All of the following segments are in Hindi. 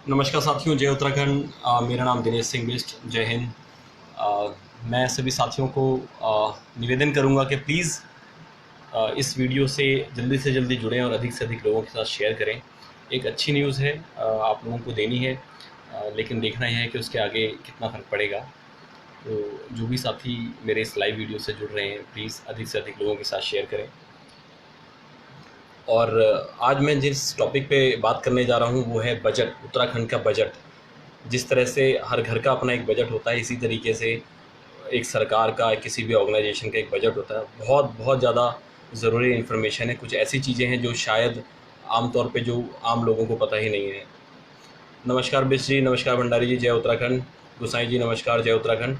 नमस्कार साथियों, जय उत्तराखंड। मेरा नाम दिनेश सिंह बिष्ट। जय हिंद। मैं सभी साथियों को निवेदन करूंगा कि प्लीज़ इस वीडियो से जल्दी जुड़ें और अधिक से अधिक लोगों के साथ शेयर करें। एक अच्छी न्यूज़ है, आप लोगों को देनी है, लेकिन देखना यह है कि उसके आगे कितना फ़र्क पड़ेगा। तो जो भी साथी मेरे इस लाइव वीडियो से जुड़ रहे हैं, प्लीज़ अधिक से अधिक लोगों के साथ शेयर करें। और आज मैं जिस टॉपिक पे बात करने जा रहा हूँ वो है बजट, उत्तराखंड का बजट। जिस तरह से हर घर का अपना एक बजट होता है, इसी तरीके से एक सरकार का, किसी भी ऑर्गेनाइजेशन का एक बजट होता है। बहुत बहुत ज़्यादा ज़रूरी इन्फॉर्मेशन है। कुछ ऐसी चीज़ें हैं जो शायद आमतौर पे जो आम लोगों को पता ही नहीं है। नमस्कार बिश जी, नमस्कार भंडारी जी, जय उत्तराखंड। गुसाई जी नमस्कार, जय उत्तराखंड।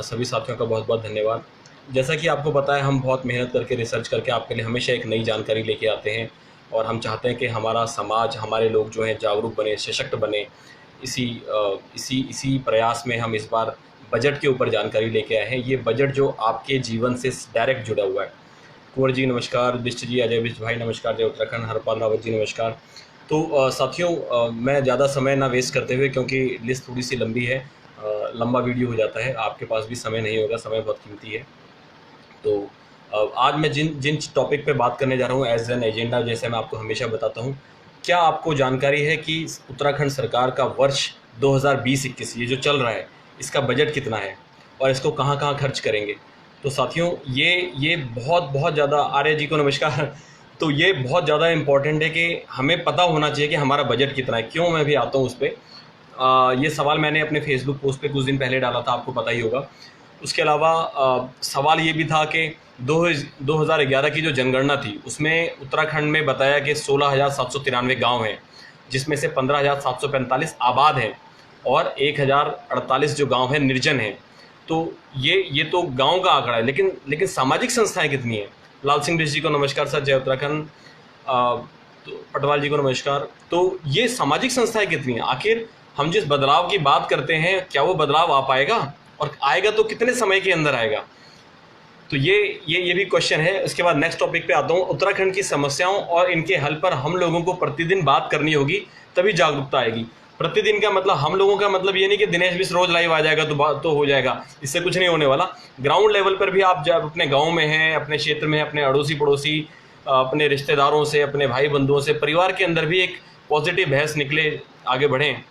सभी साथियों का बहुत बहुत धन्यवाद। जैसा कि आपको पता है, हम बहुत मेहनत करके, रिसर्च करके आपके लिए हमेशा एक नई जानकारी लेके आते हैं और हम चाहते हैं कि हमारा समाज, हमारे लोग जो हैं जागरूक बने, सशक्त बने। इसी प्रयास में हम इस बार बजट के ऊपर जानकारी लेके आए हैं। ये बजट जो आपके जीवन से डायरेक्ट जुड़ा हुआ है। कुंवर जी नमस्कार, बिष्ट जी, अजय बिष्ट भाई नमस्कार, जय उत्तराखंड। हरपाल रावत जी नमस्कार। तो साथियों, मैं ज़्यादा समय ना वेस्ट करते हुए, क्योंकि लिस्ट थोड़ी सी लंबी है, लंबा वीडियो हो जाता है, आपके पास भी समय नहीं होगा, समय बहुत कीमती है। तो आज मैं जिन जिन टॉपिक पे बात करने जा रहा हूँ एज एन एजेंडा, जैसे मैं आपको हमेशा बताता हूँ, क्या आपको जानकारी है कि उत्तराखंड सरकार का वर्ष 2020-21 ये जो चल रहा है, इसका बजट कितना है और इसको कहाँ कहाँ खर्च करेंगे। तो साथियों, ये बहुत बहुत ज़्यादा, आर्य जी को नमस्कार। तो ये बहुत ज़्यादा इम्पॉर्टेंट है कि हमें पता होना चाहिए कि हमारा बजट कितना है। क्यों मैं भी आता हूँ उस पर। ये सवाल मैंने अपने फेसबुक पोस्ट पे कुछ दिन पहले डाला था, आपको पता ही होगा। उसके अलावा सवाल ये भी था कि 2011 की जो जनगणना थी, उसमें उत्तराखंड में बताया कि 16,793 गांव हैं, जिसमें से 15,745 आबाद हैं और 1,048 जो गांव हैं निर्जन हैं। तो ये तो गांव का आंकड़ा है, लेकिन सामाजिक संस्थाएं कितनी हैं। लाल सिंह बिष्ट जी को नमस्कार सर, जय उत्तराखंड। तो पटवाल जी को नमस्कार। तो ये सामाजिक संस्थाएं कितनी हैं, आखिर हम जिस बदलाव की बात करते हैं, क्या वो बदलाव आ पाएगा, और आएगा तो कितने समय के अंदर आएगा। तो ये भी क्वेश्चन है। उसके बाद नेक्स्ट टॉपिक पे आता हूँ। उत्तराखंड की समस्याओं और इनके हल पर हम लोगों को प्रतिदिन बात करनी होगी, तभी जागरूकता आएगी। प्रतिदिन का मतलब, हम लोगों का मतलब ये नहीं कि दिनेश बिष्ट रोज लाइव आ जाएगा तो बात तो हो जाएगा, इससे कुछ नहीं होने वाला। ग्राउंड लेवल पर भी आप जब अपने गाँव में हैं, अपने क्षेत्र में, अपने अड़ोसी पड़ोसी, अपने रिश्तेदारों से, अपने भाई बंधुओं से, परिवार के अंदर भी एक पॉजिटिव बहस निकले, आगे बढ़ें।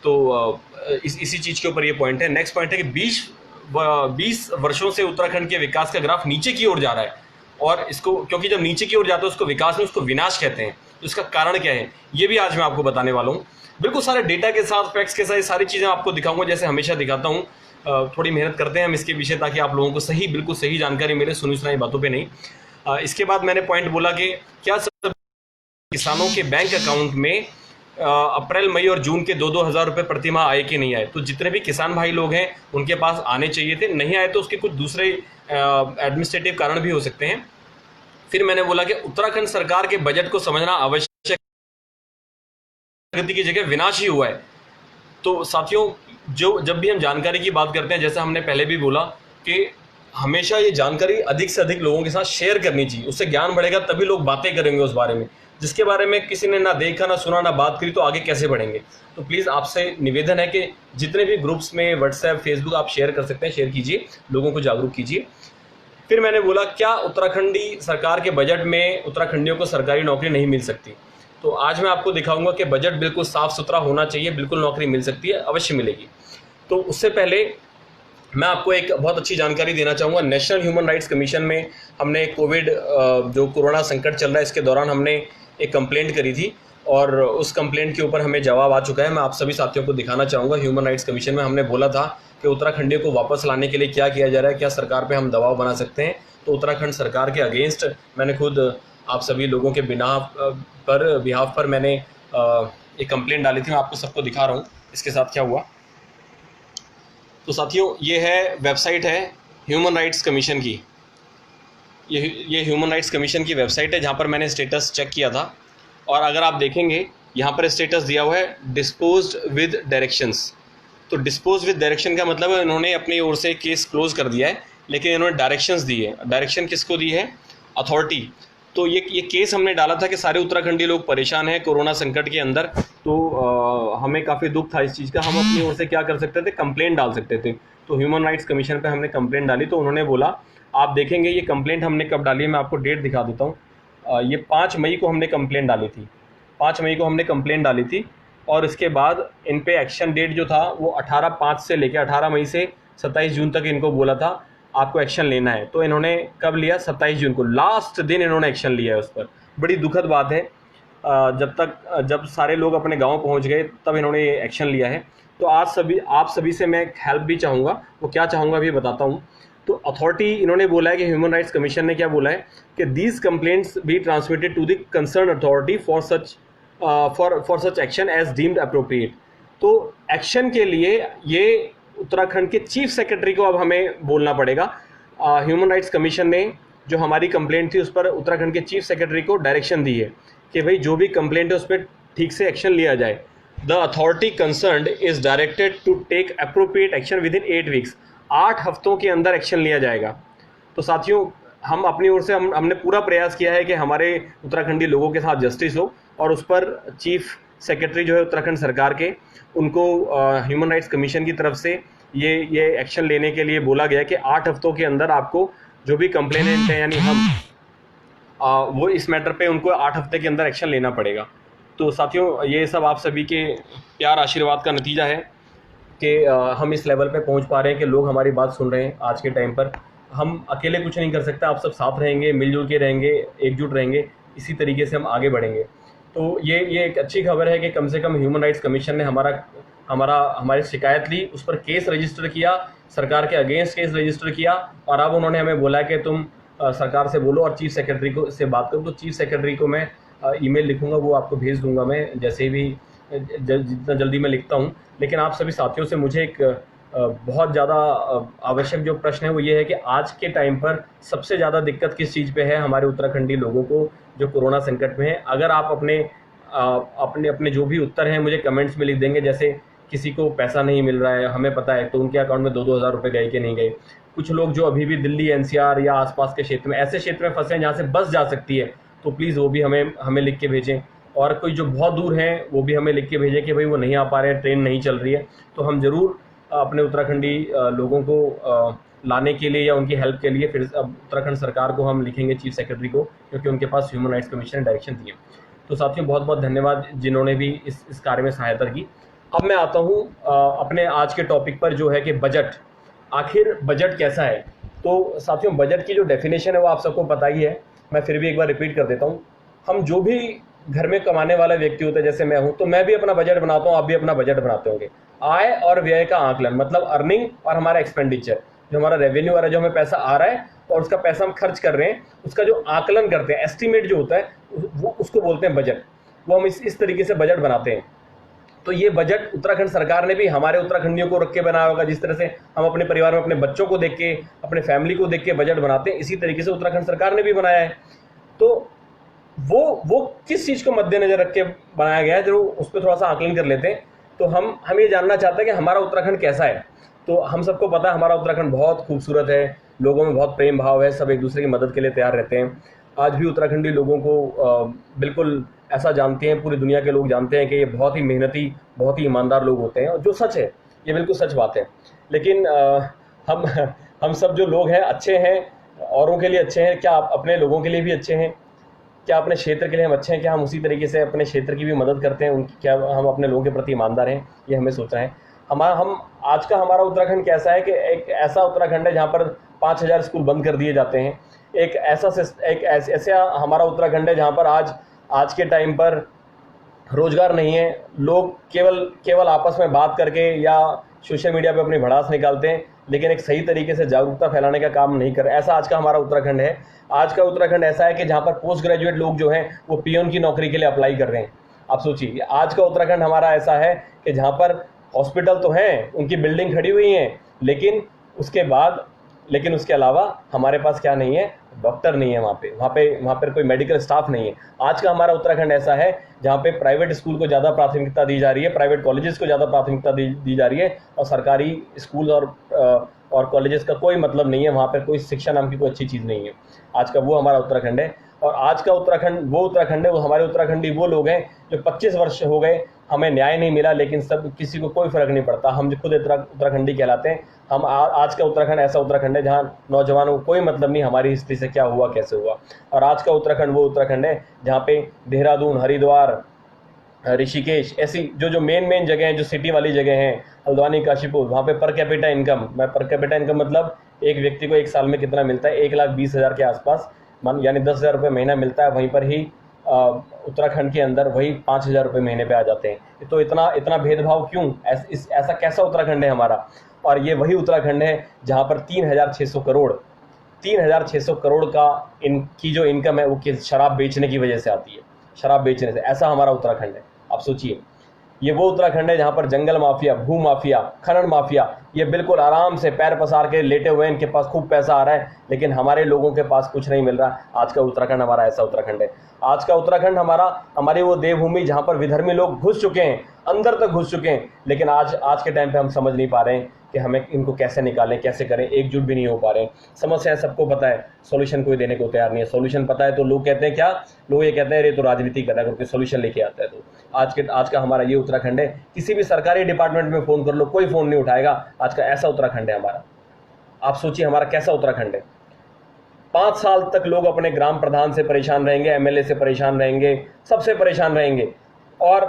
तो इसी चीज़ के ऊपर ये पॉइंट है। नेक्स्ट पॉइंट है कि 20 वर्षों से उत्तराखंड के विकास का ग्राफ नीचे की ओर जा रहा है। और इसको, क्योंकि जब नीचे की ओर जाता है उसको विकास नहीं, उसको विनाश कहते हैं। तो इसका कारण क्या है, ये भी आज मैं आपको बताने वाला हूँ। बिल्कुल सारे डेटा के साथ, फैक्ट्स के साथ, सारी चीज़ें आपको दिखाऊंगा, जैसे हमेशा दिखाता हूँ। थोड़ी मेहनत करते हैं हम इसके पीछे, ताकि आप लोगों को बिल्कुल सही जानकारी मिले, सुनी सुनाई बातों पर नहीं। इसके बाद मैंने पॉइंट बोला कि क्या किसानों के बैंक अकाउंट में अप्रैल, मई और जून के 2-2 हज़ार रुपये प्रति माह आए कि नहीं आए। तो जितने भी किसान भाई लोग हैं उनके पास आने चाहिए थे, नहीं आए तो उसके कुछ दूसरे एडमिनिस्ट्रेटिव कारण भी हो सकते हैं। फिर मैंने बोला कि उत्तराखंड सरकार के बजट को समझना आवश्यक, प्रगति की जगह विनाश ही हुआ है। तो साथियों, जब भी हम जानकारी की बात करते हैं, जैसे हमने पहले भी बोला कि हमेशा ये जानकारी अधिक से अधिक लोगों के साथ शेयर करनी चाहिए, उससे ज्ञान बढ़ेगा, तभी लोग बातें करेंगे उस बारे में। जिसके बारे में किसी ने ना देखा, ना सुना, ना बात करी, तो आगे कैसे बढ़ेंगे। तो प्लीज़ आपसे निवेदन है कि जितने भी ग्रुप्स में, व्हाट्सएप, फेसबुक आप शेयर कर सकते हैं, शेयर कीजिए, लोगों को जागरूक कीजिए। फिर मैंने बोला, क्या उत्तराखंडी सरकार के बजट में उत्तराखंडियों को सरकारी नौकरी नहीं मिल सकती। तो आज मैं आपको दिखाऊंगा कि बजट बिल्कुल साफ सुथरा होना चाहिए, बिल्कुल नौकरी मिल सकती है, अवश्य मिलेगी। तो उससे पहले मैं आपको एक बहुत अच्छी जानकारी देना चाहूँगा। नेशनल ह्यूमन राइट्स कमीशन में हमने कोविड, जो कोरोना संकट चल रहा है, इसके दौरान हमने एक कंप्लेंट करी थी, और उस कंप्लेंट के ऊपर हमें जवाब आ चुका है। मैं आप सभी साथियों को दिखाना चाहूँगा। ह्यूमन राइट्स कमीशन में हमने बोला था कि उत्तराखंडियों को वापस लाने के लिए क्या किया जा रहा है, क्या सरकार पे हम दबाव बना सकते हैं। तो उत्तराखंड सरकार के अगेंस्ट मैंने खुद आप सभी लोगों के बिहाफ पर मैंने एक कंप्लेंट डाली थी। मैं आपको सबको दिखा रहा हूँ इसके साथ क्या हुआ। तो साथियों, ये है वेबसाइट है ह्यूमन राइट्स कमीशन की। ये ह्यूमन राइट्स कमीशन की वेबसाइट है, जहाँ पर मैंने स्टेटस चेक किया था। और अगर आप देखेंगे, यहाँ पर स्टेटस दिया हुआ है डिस्पोज्ड विद डायरेक्शंस। तो डिस्पोज विद डायरेक्शन का मतलब है इन्होंने अपनी ओर से केस क्लोज कर दिया है, लेकिन इन्होंने डायरेक्शंस दी है। डायरेक्शन किसको दी है, अथॉरिटी, तो ये केस हमने डाला था कि सारे उत्तराखंडी लोग परेशान हैं कोरोना संकट के अंदर। तो हमें काफ़ी दुख था इस चीज़ का। हम अपनी ओर से क्या कर सकते थे, कंप्लेंट डाल सकते थे। तो ह्यूमन राइट्स कमीशन पे हमने कंप्लेंट डाली, तो उन्होंने बोला, आप देखेंगे ये कंप्लेंट हमने कब डाली है, मैं आपको डेट दिखा देता हूँ। ये 5 मई को हमने कंप्लेंट डाली थी, 5 मई को हमने कंप्लेंट डाली थी। और इसके बाद इन पे एक्शन डेट जो था वो 18/5 से लेकर 18 मई से 27 जून तक इनको बोला था आपको एक्शन लेना है। तो इन्होंने कब लिया, 27 जून को, लास्ट दिन इन्होंने एक्शन लिया है उस पर। बड़ी दुखद बात है। जब सारे लोग अपने गांव पहुंच गए तब इन्होंने ये एक्शन लिया है। तो आज आप सभी से मैं हेल्प भी चाहूँगा। वो क्या चाहूँगा अभी बताता हूँ। तो अथॉरिटी इन्होंने बोला है कि ह्यूमन राइट्स कमीशन ने क्या बोला है कि these complaints be transmitted to the concern authority for such action as deemed appropriate. तो एक्शन के लिए ये उत्तराखंड के चीफ सेक्रेटरी को अब हमें बोलना पड़ेगा। ह्यूमन राइट्स कमीशन ने जो हमारी कंप्लेंट थी उस पर उत्तराखंड के चीफ सेक्रेटरी को डायरेक्शन दी है कि भाई जो भी कंप्लेंट है उस पर ठीक से एक्शन लिया जाए। The authority concerned is directed to take appropriate action within 8 weeks. 8 हफ्तों के अंदर एक्शन लिया जाएगा। तो साथियों, हम अपनी ओर से हमने पूरा प्रयास किया है कि हमारे उत्तराखंडी लोगों के साथ जस्टिस हो, और उस पर चीफ सेक्रेटरी जो है उत्तराखंड सरकार के, उनको ह्यूमन राइट्स कमीशन की तरफ से ये एक्शन लेने के लिए बोला गया कि 8 हफ्तों के अंदर आपको जो भी कंप्लेनेंट है यानी हम वो इस मैटर पे उनको 8 हफ्ते के अंदर एक्शन लेना पड़ेगा। तो साथियों, ये सब आप सभी के प्यार आशीर्वाद का नतीजा है कि हम इस लेवल पे पहुंच पा रहे हैं कि लोग हमारी बात सुन रहे हैं। आज के टाइम पर हम अकेले कुछ नहीं कर सकते, आप सब साथ रहेंगे, मिलजुल के रहेंगे, एकजुट रहेंगे, इसी तरीके से हम आगे बढ़ेंगे। तो ये एक अच्छी खबर है कि कम से कम ह्यूमन राइट्स कमीशन ने हमारी शिकायत ली, उस पर केस रजिस्टर किया, सरकार के अगेंस्ट केस रजिस्टर किया, और अब उन्होंने हमें बोला कि तुम सरकार से बोलो और चीफ सेक्रेटरी को से बात करो। तो चीफ सेक्रेटरी को मैं ईमेल लिखूंगा, वो आपको भेज दूंगा मैं, जैसे भी जितना जल्दी मैं लिखता हूँ। लेकिन आप सभी साथियों से मुझे एक बहुत ज़्यादा आवश्यक जो प्रश्न है वो ये है कि आज के टाइम पर सबसे ज़्यादा दिक्कत किस चीज़ पे है हमारे उत्तराखंडी लोगों को जो कोरोना संकट में है। अगर आप अपने जो भी उत्तर हैं मुझे कमेंट्स में लिख देंगे, जैसे किसी को पैसा नहीं मिल रहा है, हमें पता है, तो उनके अकाउंट में 2-2 हज़ार रुपये गए कि नहीं गए। कुछ लोग जो अभी भी दिल्ली एनसीआर या आसपास के क्षेत्र में, ऐसे क्षेत्र में फंसे हैं जहाँ से बस जा सकती है, तो प्लीज़ वो भी हमें लिख के भेजें। और कोई जो बहुत दूर हैं वो भी हमें लिख के भेजें कि भाई वो नहीं आ पा रहे हैं, ट्रेन नहीं चल रही है। तो हम ज़रूर अपने उत्तराखंडी लोगों को लाने के लिए या उनकी हेल्प के लिए फिर उत्तराखंड सरकार को हम लिखेंगे, चीफ सेक्रेटरी को, क्योंकि उनके पास ह्यूमन राइट्स कमीशन ने डायरेक्शन दिए। तो साथियों, बहुत बहुत धन्यवाद जिन्होंने भी इस कार्य में सहायता की। अब मैं आता हूँ अपने आज के टॉपिक पर, जो है कि बजट। आखिर बजट कैसा है? तो साथियों, बजट की जो डेफिनेशन है वो आप सबको पता ही है, मैं फिर भी एक बार रिपीट कर देता हूँ। हम जो भी घर में कमाने वाला व्यक्ति होता है, जैसे मैं हूँ, तो मैं भी अपना बजट बनाता हूँ, आप भी अपना बजट बनाते होंगे। आय और व्यय का आकलन, मतलब अर्निंग और हमारा एक्सपेंडिचर, जो हमारा रेवेन्यू आ रहा है, जो हमें पैसा आ रहा है और उसका पैसा हम खर्च कर रहे हैं, उसका जो आकलन करते हैं, एस्टिमेट जो होता है, वो उसको बोलते हैं बजट। वो हम इस तरीके से बजट बनाते हैं। तो ये बजट उत्तराखंड सरकार ने भी हमारे उत्तराखंडियों को रख के बनाया होगा। जिस तरह से हम अपने परिवार में अपने बच्चों को देख के, अपने फैमिली को देख के बजट बनाते हैं, इसी तरीके से उत्तराखंड सरकार ने भी बनाया है। तो वो किस चीज़ को मद्देनजर रख के बनाया गया है, जो उस पर थोड़ा सा आकलन कर लेते हैं। तो हम ये जानना चाहते हैं कि हमारा उत्तराखंड कैसा है। तो हम सबको पता है हमारा उत्तराखंड बहुत खूबसूरत है, लोगों में बहुत प्रेम भाव है, सब एक दूसरे की मदद के लिए तैयार रहते हैं। आज भी उत्तराखंडी लोगों को बिल्कुल ऐसा जानते हैं, पूरी दुनिया के लोग जानते हैं कि ये बहुत ही मेहनती, बहुत ही ईमानदार लोग होते हैं, और जो सच है, ये बिल्कुल सच बात है। लेकिन हम सब जो लोग हैं अच्छे हैं, औरों के लिए अच्छे हैं, क्या अपने लोगों के लिए भी अच्छे हैं? क्या अपने क्षेत्र के लिए हम अच्छे हैं? क्या हम उसी तरीके से अपने क्षेत्र की भी मदद करते हैं? क्या हम अपने लोगों के प्रति ईमानदार हैं? ये हमें सोचना है। आज का हमारा उत्तराखंड कैसा है कि एक ऐसा उत्तराखंड है जहाँ पर 5000 स्कूल बंद कर दिए जाते हैं। एक ऐसा हमारा उत्तराखंड है जहाँ पर आज के टाइम पर रोजगार नहीं है, लोग केवल आपस में बात करके या सोशल मीडिया पे अपनी भड़ास निकालते हैं, लेकिन एक सही तरीके से जागरूकता फैलाने का काम नहीं कर रहे। ऐसा आज का हमारा उत्तराखंड है। आज का उत्तराखंड ऐसा है कि जहाँ पर पोस्ट ग्रेजुएट लोग जो हैं वो पियोन की नौकरी के लिए अप्लाई कर रहे हैं। आप सोचिए, आज का उत्तराखंड हमारा ऐसा है कि जहाँ पर हॉस्पिटल तो हैं, उनकी बिल्डिंग खड़ी हुई हैं, लेकिन उसके अलावा हमारे पास क्या नहीं है? डॉक्टर नहीं है वहाँ पर कोई मेडिकल स्टाफ नहीं है। आज का हमारा उत्तराखंड ऐसा है जहाँ पे प्राइवेट स्कूल को ज़्यादा प्राथमिकता दी जा रही है, प्राइवेट कॉलेजेस को ज़्यादा प्राथमिकता दी जा रही है, और सरकारी स्कूल और कॉलेजेस का कोई मतलब नहीं है। वहाँ पर कोई शिक्षा नाम की कोई अच्छी चीज़ नहीं है। आज का वो हमारा उत्तराखंड है। और आज का उत्तराखंड वो उत्तराखंड है, वो हमारे उत्तराखंडी वो लोग हैं जो 25 वर्ष हो गए हमें न्याय नहीं मिला, लेकिन सब किसी को कोई फ़र्क नहीं पड़ता। हम जो खुद उत्तराखंडी कहलाते हैं। हम आज का उत्तराखंड ऐसा उत्तराखंड है जहाँ नौजवानों को कोई मतलब नहीं हमारी हिस्ट्री से क्या हुआ कैसे हुआ। और आज का उत्तराखंड वो उत्तराखंड है जहाँ पे देहरादून, हरिद्वार, ऋषिकेश, ऐसी जो मेन जगह हैं, जो सिटी वाली जगह हैं, हल्द्वानी, काशीपुर, वहाँ पे per capita income, per capita income मतलब एक व्यक्ति को एक साल में कितना मिलता है, 1,20,000 के आसपास, यानी 10,000 रुपये महीना मिलता है। वहीं पर ही उत्तराखंड के अंदर वही 5,000 रुपये महीने पे आ जाते हैं। तो इतना भेदभाव क्यों? ऐसा कैसा उत्तराखंड है हमारा? और ये वही उत्तराखंड है जहाँ पर 3,600 करोड़ का इनकी जो इनकम है वो शराब बेचने की वजह से आती है, शराब बेचने से। ऐसा हमारा उत्तराखंड है। आप सोचिए, ये वो उत्तराखंड है जहाँ पर जंगल माफिया, भू माफिया, खनन माफिया ये बिल्कुल आराम से पैर पसार के लेटे हुए हैं, इनके पास खूब पैसा आ रहा है, लेकिन हमारे लोगों के पास कुछ नहीं मिल रहा। आज का उत्तराखंड हमारा ऐसा उत्तराखंड है। आज का उत्तराखंड हमारी वो देवभूमि जहाँ पर विधर्मी लोग घुस चुके हैं, अंदर तक घुस चुके हैं, लेकिन आज के टाइम पे हम समझ नहीं पा रहे हैं कि हमें इनको कैसे निकालें, कैसे करें। एकजुट भी नहीं हो पा रहे हैं। समस्या सबको पता है, सॉल्यूशन कोई देने को तैयार नहीं है। सॉल्यूशन पता है तो लोग कहते हैं क्या, लोग ये कहते हैं अरे तो राजनीति कर रहा है करके सॉल्यूशन लेके आता है। तो आज का हमारा ये उत्तराखंड है। किसी भी सरकारी डिपार्टमेंट में फ़ोन कर लो, कोई फ़ोन नहीं उठाएगा। आज का ऐसा उत्तराखंड है हमारा। आप सोचिए हमारा कैसा उत्तराखंड है। 5 साल तक लोग अपने ग्राम प्रधान से परेशान रहेंगे, एमएलए से परेशान रहेंगे, सबसे परेशान रहेंगे और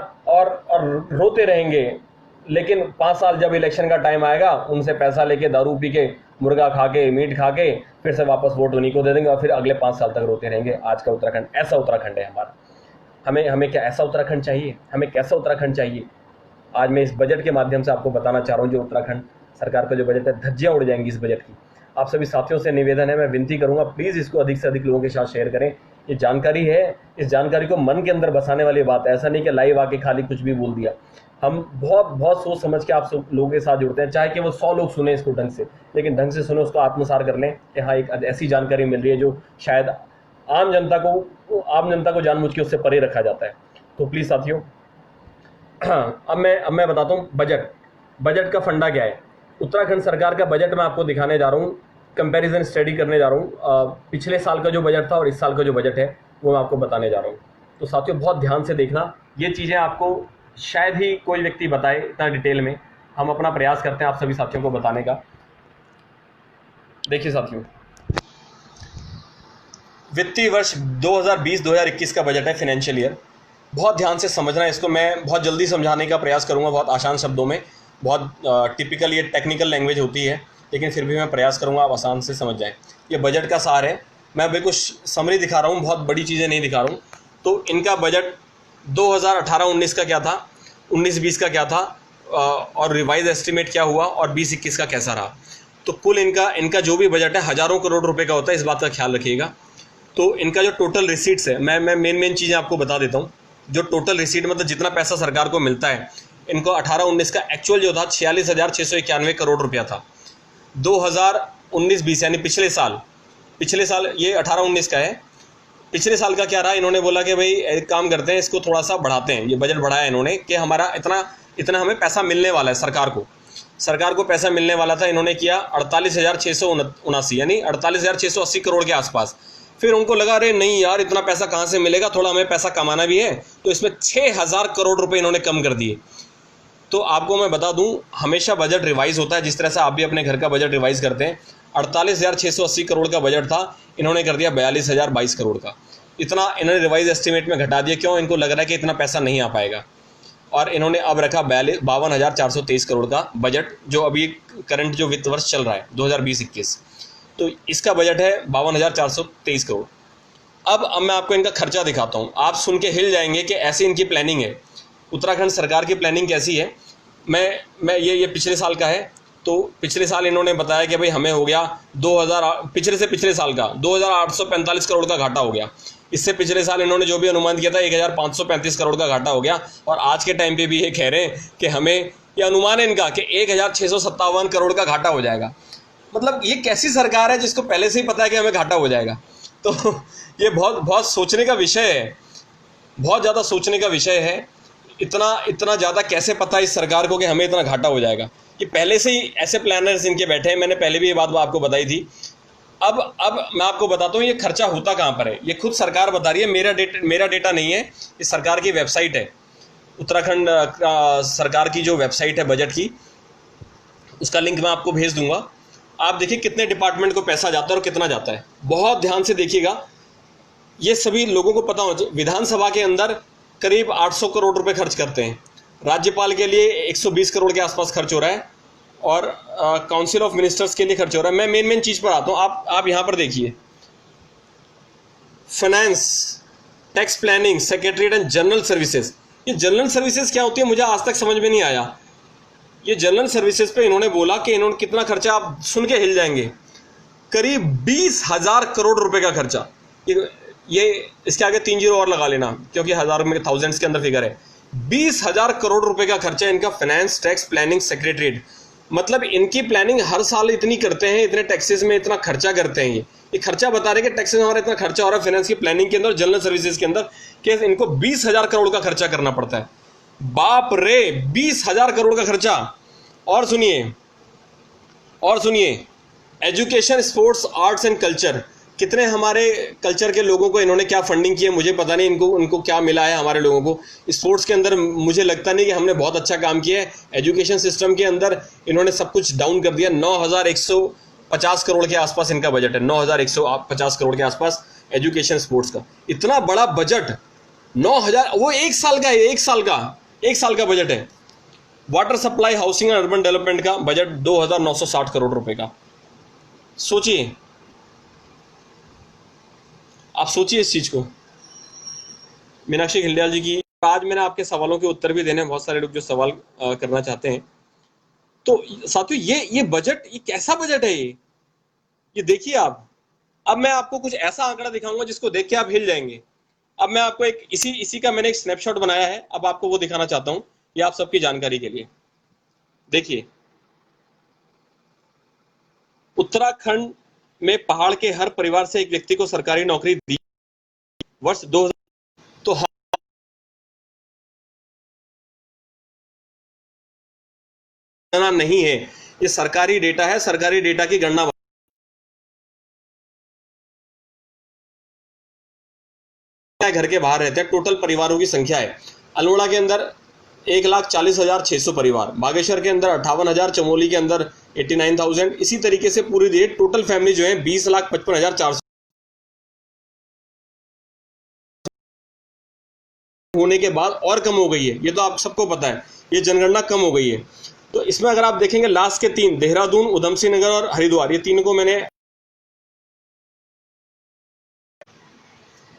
रोते रहेंगे। लेकिन 5 साल जब इलेक्शन का टाइम आएगा, उनसे पैसा लेके, दारू पी के, मुर्गा खा के, मीट खा के फिर से वापस वोट उन्हीं को दे देंगे और फिर अगले 5 साल तक रोते रहेंगे। आज का उत्तराखंड ऐसा उत्तराखंड है हमारा। हमें क्या ऐसा उत्तराखंड चाहिए? हमें कैसा उत्तराखंड चाहिए? आज मैं इस बजट के माध्यम से आपको बताना चाह रहा हूँ, जो उत्तराखंड सरकार का जो बजट है, धज्जियाँ उड़ जाएंगी इस बजट की। आप सभी साथियों से निवेदन है, मैं विनती करूंगा प्लीज़ इसको अधिक से अधिक लोगों के साथ शेयर करें। ये जानकारी है, इस जानकारी को मन के अंदर बसाने वाली बात है। ऐसा नहीं कि लाइव आके खाली कुछ भी बोल दिया। हम बहुत सोच समझ के आप सब लोगों के साथ जुड़ते हैं, चाहे कि वो 100 लोग सुने इसको ढंग से, लेकिन ढंग से सुने, उसको आत्मसार कर लें कि हाँ एक ऐसी जानकारी मिल रही है जो शायद आम जनता को जानबूझ के उससे परे रखा जाता है। तो प्लीज़ साथियों, अब मैं बताता हूँ बजट का फंडा क्या है। उत्तराखंड सरकार का बजट मैं आपको दिखाने जा रहा हूँ, कंपैरिजन स्टडी करने जा रहा हूँ। पिछले साल का जो बजट था और इस साल का जो बजट है वो मैं आपको बताने जा रहा हूँ। तो साथियों बहुत ध्यान से देखना, ये चीज़ें आपको शायद ही कोई व्यक्ति बताए इतना डिटेल में। हम अपना प्रयास करते हैं आप सभी साथियों को बताने का। देखिए साथियों, वित्तीय वर्ष 2020-2021 का बजट है, फाइनेंशियल ईयर। बहुत ध्यान से समझना है इसको। मैं बहुत जल्दी समझाने का प्रयास करूंगा, बहुत आसान शब्दों में। बहुत टिपिकल ये टेक्निकल लैंग्वेज होती है, लेकिन फिर भी मैं प्रयास करूंगा आप आसान से समझ जाएं। ये बजट का सार है। मैं बिल्कुल समरी दिखा रहा हूँ, बहुत बड़ी चीज़ें नहीं दिखा रहा हूँ। तो इनका बजट 2018-19 का क्या था, 19-20 का क्या था, और रिवाइज एस्टिमेट क्या हुआ, और 20-21 का कैसा रहा। तो कुल इनका जो भी बजट है हज़ारों करोड़ रुपए का होता है, इस बात का ख्याल रखिएगा। तो इनका जो टोटल रिसीट्स है, मैं मेन चीज़ें आपको बता देता हूँ। जो टोटल रिसीट मतलब जितना पैसा सरकार को मिलता है, इनको 18-19 का एक्चुअल जो था 46,691 करोड़ रुपया था। 2019-20 यानी पिछले साल ये 18-19 का है। पिछले साल का क्या रहा, इन्होंने बोला कि भाई एक काम करते हैं, इसको थोड़ा सा बढ़ाते हैं। ये बजट बढ़ाया इन्होंने कि हमारा इतना हमें पैसा मिलने वाला है। सरकार को पैसा मिलने वाला था, इन्होंने किया 48,679 यानी 48,680 करोड़ के आसपास। फिर उनको लगा अरे नहीं यार इतना पैसा कहाँ से मिलेगा, थोड़ा हमें पैसा कमाना भी है, तो इसमें 6,000 करोड़ रुपए इन्होंने कम कर दिए। तो आपको मैं बता दूं, हमेशा बजट रिवाइज होता है, जिस तरह से आप भी अपने घर का बजट रिवाइज करते हैं। 48,680 करोड़ का बजट था, इन्होंने कर दिया 42,022 करोड़ का। इतना इन्होंने रिवाइज एस्टिमेट में घटा दिया। क्यों? इनको लग रहा है कि इतना पैसा नहीं आ पाएगा, और इन्होंने अब रखा 52,423 करोड़ का बजट, जो अभी करंट जो वित्त वर्ष चल रहा है 2020-21। तो इसका बजट है 52,423 करोड़। अब मैं आपको इनका खर्चा दिखाता हूँ। आप सुन के हिल जाएंगे कि ऐसी इनकी प्लानिंग है। उत्तराखंड सरकार की प्लानिंग कैसी है। मैं ये पिछले साल का है। तो पिछले साल इन्होंने बताया कि भाई हमें हो गया पिछले साल का 2,845 करोड़ का घाटा हो गया। इससे पिछले साल इन्होंने जो भी अनुमान किया था 1,535 करोड़ का घाटा हो गया। और आज के टाइम पे भी ये कह रहे हैं कि हमें, ये अनुमान है इनका कि 1,657 करोड़ का घाटा हो जाएगा। मतलब ये कैसी सरकार है जिसको पहले से ही पता है कि हमें घाटा हो जाएगा। तो ये बहुत सोचने का विषय है, बहुत ज़्यादा सोचने का विषय है। इतना ज़्यादा कैसे पता है इस सरकार को कि हमें इतना घाटा हो जाएगा। ये पहले से ही ऐसे प्लानर्स इनके बैठे हैं। मैंने पहले भी ये बात आपको बताई थी। अब मैं आपको बताता हूँ ये खर्चा होता कहाँ पर है। ये खुद सरकार बता रही है, मेरा डेटा नहीं है, ये सरकार की वेबसाइट है, उत्तराखंड सरकार की जो वेबसाइट है बजट की, उसका लिंक मैं आपको भेज दूंगा। आप देखिए कितने डिपार्टमेंट को पैसा जाता है और कितना जाता है। बहुत ध्यान से देखिएगा, ये सभी लोगों को पता होना चाहिए। विधानसभा के अंदर करीब 800 करोड़ रुपए खर्च करते हैं, राज्यपाल के लिए 120 करोड़ के आसपास खर्च हो रहा है, और काउंसिल ऑफ मिनिस्टर्स के लिए खर्च हो रहा है। मैं मेन चीज़ पर आता हूँ। आप यहाँ पर देखिए, finance, tax planning, secretariat and general services. ये जनरल सर्विसेज क्या होती है मुझे आज तक समझ में नहीं आया। ये जनरल सर्विसेज पे इन्होंने बोला कि इन्होंने कितना खर्चा, आप सुन के हिल जाएंगे, करीब 20,000 करोड़ रुपए का खर्चा। ये इसके आगे 3 जीरो और लगा लेना, क्योंकि हज़ार में थाउजेंड्स के अंदर फिगर है। 20,000 करोड़ रुपए का खर्चा इनका फाइनेंस, टैक्स प्लानिंग, सेक्रेटरीट। मतलब इनकी प्लानिंग हर साल इतनी करते हैं, इतने टैक्सेस में इतना खर्चा करते हैं। ये खर्चा बता रहे कि टैक्सेस हमारा इतना खर्चा हो रहा है फाइनेंस की प्लानिंग के अंदर, जनरल सर्विसेज के अंदर, कि इनको 20,000 करोड़ का खर्चा करना पड़ता है। बाप रे, 20,000 करोड़ का खर्चा। और सुनिए, education, sports, arts and culture, कितने हमारे कल्चर के लोगों को इन्होंने क्या फंडिंग की है मुझे पता नहीं, उनको क्या मिला है हमारे लोगों को। स्पोर्ट्स के अंदर मुझे लगता नहीं कि हमने बहुत अच्छा काम किया है। एजुकेशन सिस्टम के अंदर इन्होंने सब कुछ डाउन कर दिया। 9,150 करोड़ के आसपास इनका बजट है, 9,150 करोड़ के आसपास एजुकेशन स्पोर्ट्स का। इतना बड़ा बजट, 9,000, वो एक साल का है, एक साल का बजट है। Water supply, housing and urban development का बजट 2,960 करोड़ रुपए का। सोचिए, आप सोचिए इस चीज को। मीनाक्षी घिल्डियाल जी की, आज मैंने आपके सवालों के उत्तर भी देने हैं, बहुत सारे लोग जो सवाल करना चाहते हैं। तो साथियों, ये बजट, ये कैसा बजट है ये देखिए आप। अब मैं आपको कुछ ऐसा आंकड़ा दिखाऊंगा जिसको देख के आप हिल जाएंगे। अब मैं आपको एक इसी का मैंने एक स्नैपशॉट बनाया है, अब आपको वो दिखाना चाहता हूं, ये आप सबकी जानकारी के लिए। देखिए, उत्तराखंड में पहाड़ के हर परिवार से एक व्यक्ति को सरकारी नौकरी दी वर्ष 2000। तो गणना नहीं है, ये सरकारी डेटा है, सरकारी डेटा की गणना घर के बाहर रहते हैं। टोटल परिवारों की संख्या है, अल्मोड़ा के अंदर 1,40,600 परिवार, बागेश्वर के अंदर 58,000, चमोली के अंदर 89,000। इसी तरीके से पूरी दिए टोटल फैमिली जो है 20,55,400 होने के बाद और कम हो गई है। ये तो आप सबको पता है, ये जनगणना कम हो गई है। तो इसमें अगर आप देखेंगे लास्ट के 3, देहरादून, उधम सिंह नगर और हरिद्वार, ये तीनों को मैंने,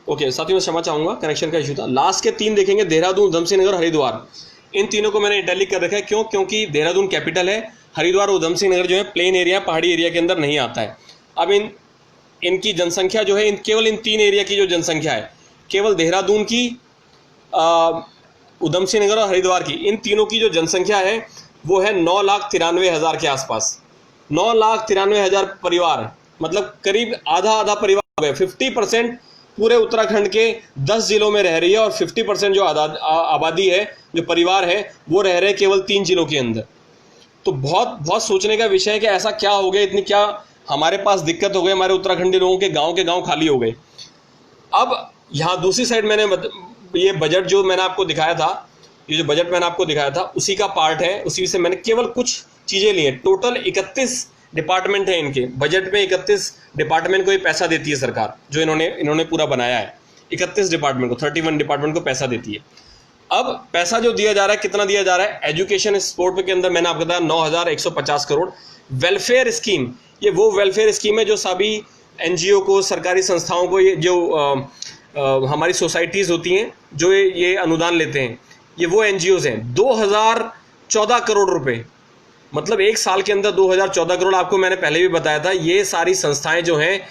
ओके साथियों, मैं क्षमा चाहूंगा, कनेक्शन का इशू था। लास्ट के 3 देखेंगे, देहरादून, उधम सिंह नगर, हरिद्वार, इन तीनों को मैंने इटैलिक कर रखा है। क्यों? क्योंकि देहरादून कैपिटल है, हरिद्वार और उधम सिंह नगर जो है प्लेन एरिया, पहाड़ी एरिया के अंदर नहीं आता है। अब इनकी जनसंख्या जो है, केवल इन 3 एरिया की जो जनसंख्या है, केवल देहरादून की, उधम सिंह नगर और हरिद्वार की, इन तीनों की जो जनसंख्या है वो है 9,93,000 के आसपास। 9,93,000 परिवार, मतलब करीब आधा परिवार, 50% पूरे उत्तराखंड के 10 जिलों में रह रही है, और 50% जो आबादी है, जो परिवार है, वो रह रहे हैं केवल 3 जिलों के अंदर। तो बहुत सोचने का विषय है कि ऐसा क्या हो गया, इतनी क्या हमारे पास दिक्कत हो गई, हमारे उत्तराखंडी लोगों के गांव खाली हो गए। अब यहाँ दूसरी साइड मैंने ये बजट जो मैंने आपको दिखाया था, ये जो बजट मैंने आपको दिखाया था उसी का पार्ट है, उसी से मैंने केवल कुछ चीजें ली हैं। टोटल 31 डिपार्टमेंट है इनके बजट में, 31 डिपार्टमेंट को ये पैसा देती है सरकार, जो इन्होंने पूरा बनाया है। 31 डिपार्टमेंट को, 31 डिपार्टमेंट को पैसा देती है। अब पैसा जो दिया जा रहा है, कितना दिया जा रहा है? एजुकेशन स्पोर्ट के अंदर मैंने आपको बताया 9,150 करोड़। वेलफेयर स्कीम, ये वो वेलफेयर स्कीम है जो सभी एनजीओ को, सरकारी संस्थाओं को, ये जो हमारी सोसाइटीज़ होती हैं जो ये अनुदान लेते हैं, ये वो एनजीओज हैं। 2014 करोड़ रुपए, मतलब एक साल के अंदर 2014 करोड़। आपको मैंने पहले भी बताया था, ये सारी संस्थाएं जो हैं,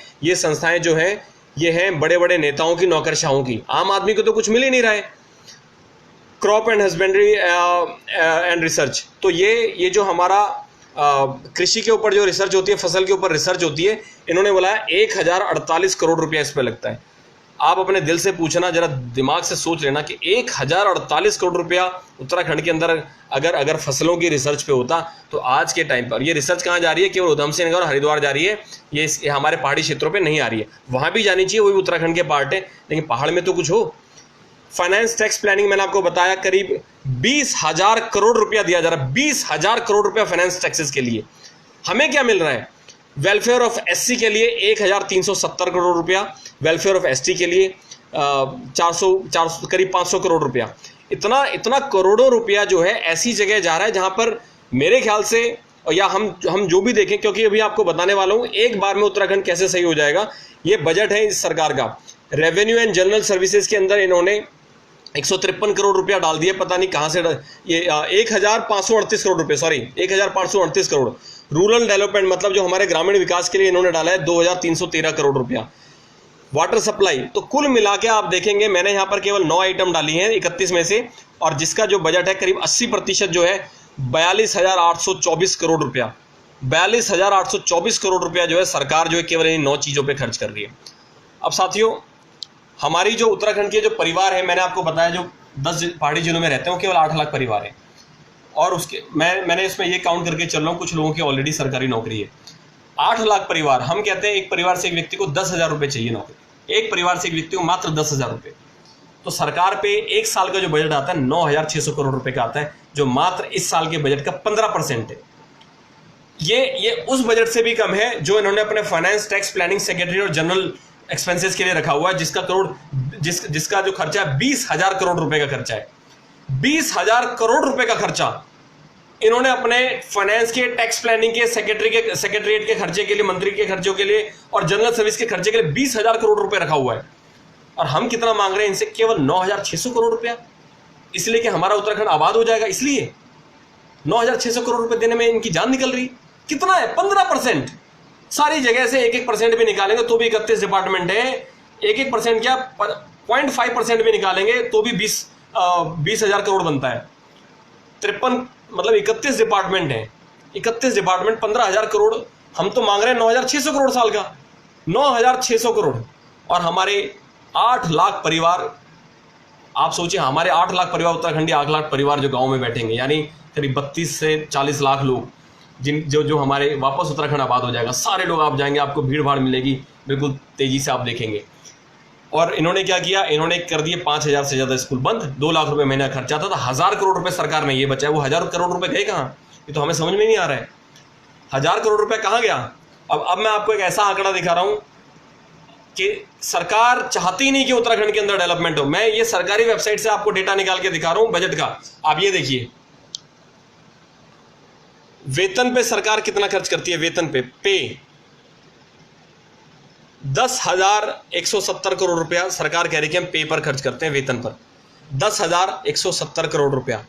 ये हैं बड़े बड़े नेताओं की, नौकरशाहों की। आम आदमी को तो कुछ मिल ही नहीं रहा है। Crop and husbandry and research, तो ये जो हमारा कृषि के ऊपर जो रिसर्च होती है, फसल के ऊपर रिसर्च होती है, इन्होंने बोला 1,048 करोड़ रुपया इस पर लगता है। आप अपने दिल से पूछना, जरा दिमाग से सोच लेना कि 1048 करोड़ रुपया उत्तराखंड के अंदर अगर फसलों की रिसर्च पे होता तो आज के टाइम पर, ये रिसर्च कहाँ जा रही है? केवल उधम सिंह और हरिद्वार जा रही है, ये हमारे पहाड़ी क्षेत्रों पे नहीं आ रही है। वहाँ भी जानी चाहिए, वो भी उत्तराखंड के पार्ट है, लेकिन पहाड़ में तो कुछ हो। फाइनेंस टैक्स प्लानिंग मैंने आपको बताया, करीब 20,000 करोड़ रुपया दिया जा रहा है, 20,000 करोड़ रुपया फाइनेंस टैक्सेस के लिए। हमें क्या मिल रहा है? वेलफेयर ऑफ एससी के लिए 1,370 करोड़ रुपया, वेलफेयर ऑफ एसटी के लिए 400 करीब 500 करोड़ रुपया। इतना करोड़ों रुपया जो है ऐसी जगह जा रहा है जहां पर मेरे ख्याल से, या हम जो भी देखें, क्योंकि अभी आपको बताने वाला हूं एक बार में उत्तराखंड कैसे सही हो जाएगा। ये बजट है इस सरकार का। रेवेन्यू एंड जनरल सर्विसेज के अंदर इन्होंने 153 करोड़ रुपया डाल दिए, पता नहीं कहां से। ये 1,538 करोड़ रुपए, सॉरी 1,538 करोड़। रूरल डेवलपमेंट मतलब जो हमारे ग्रामीण विकास के लिए इन्होंने डाला है 2,313 करोड़ रुपया। वाटर सप्लाई, तो कुल मिला के आप देखेंगे, मैंने यहाँ पर केवल 9 आइटम डाली हैं 31 में से, और जिसका जो बजट है करीब 80% जो है 42,824 करोड़ रुपया। 42,824 करोड़ रुपया जो है सरकार जो है केवल इन 9 चीज़ों पे खर्च कर रही है। अब साथियों, हमारी जो उत्तराखंड के जो परिवार है, मैंने आपको बताया जो 10 पहाड़ी जिलों में रहते हैं, केवल 8 लाख परिवार है। और उसके मैंने इसमें ये काउंट करके चल रहा हूँ, कुछ लोगों की ऑलरेडी सरकारी नौकरी है। 8 लाख परिवार, हम कहते हैं एक परिवार से एक व्यक्ति को 10,000 रुपये चाहिए नौकरी, एक परिवार से एक व्यक्ति को मात्र 10,000 रुपये। तो सरकार पे एक साल का जो बजट आता है 9,600 करोड़ रुपए का आता है, जो मात्र इस साल के बजट का 15% है। ये उस बजट से भी कम है जो इन्होंने अपने फाइनेंस टैक्स प्लानिंग सेक्रेटरी और जनरल एक्सपेंसेस के लिए रखा हुआ है, जिसका जो खर्चा है 20,000 करोड़ रुपए का खर्चा है। 20,000 करोड़ रुपए का खर्चा इन्होंने अपने फाइनेंस के, टैक्स प्लानिंग के, सेक्रेटरीट के खर्चे के लिए, मंत्री के खर्चों के लिए और जनरल सर्विस के खर्चे के लिए 20,000 करोड़ रुपए रखा हुआ है। और हम कितना मांग रहे हैं इनसे? केवल 9,600 करोड़ रुपया, इसलिए कि हमारा उत्तराखंड आबाद हो जाएगा। इसलिए 9,600 करोड़ रुपए देने में इनकी जान निकल रही। कितना है? 15%। सारी जगह से 1% भी निकालेंगे तो भी 31 डिपार्टमेंट है। 1% क्या, 0.5% भी निकालेंगे तो भी 20,000 करोड़ बनता है। 53 मतलब 31 डिपार्टमेंट है, 31 डिपार्टमेंट 15,000 करोड़। हम तो मांग रहे हैं 9,600 करोड़ साल का, 9,600 करोड़। और हमारे 8 लाख परिवार, आप सोचिए, हमारे 8 लाख परिवार उत्तराखंडी, 8 लाख परिवार जो गांव में बैठेंगे, यानी करीब 32 से 40 लाख लोग, जो हमारे वापस उत्तराखंड आबाद हो जाएगा। सारे लोग आप जाएंगे, आपको भीड़ भाड़ मिलेगी, बिल्कुल तेजी से आप देखेंगे। और इन्होंने क्या किया? इन्होंने कर दिए 5,000 से ज़्यादा स्कूल बंद। 2 लाख रुपए महीना खर्चा था, तो 1,000 करोड़ रुपए सरकार ने ये बचाया। वो 1,000 करोड़ रुपए गए कहाँ? ये तो हमें समझ में नहीं आ रहा है। 1,000 करोड़ रुपए कहाँ गया? अब मैं आपको एक ऐसा आंकड़ा दिखा रहा हूँ कि सरकार चाहती नहीं कि उत्तराखंड के अंदर डेवलपमेंट हो। मैं ये सरकारी वेबसाइट से आपको डेटा निकाल के दिखा रहा हूँ बजट का। आप ये देखिए, वेतन पे सरकार कितना खर्च करती है। वेतन पे 10,170 करोड़ रुपया सरकार कह रही है कि हम पे पर खर्च करते हैं, वेतन पर 10,170 करोड़ रुपया।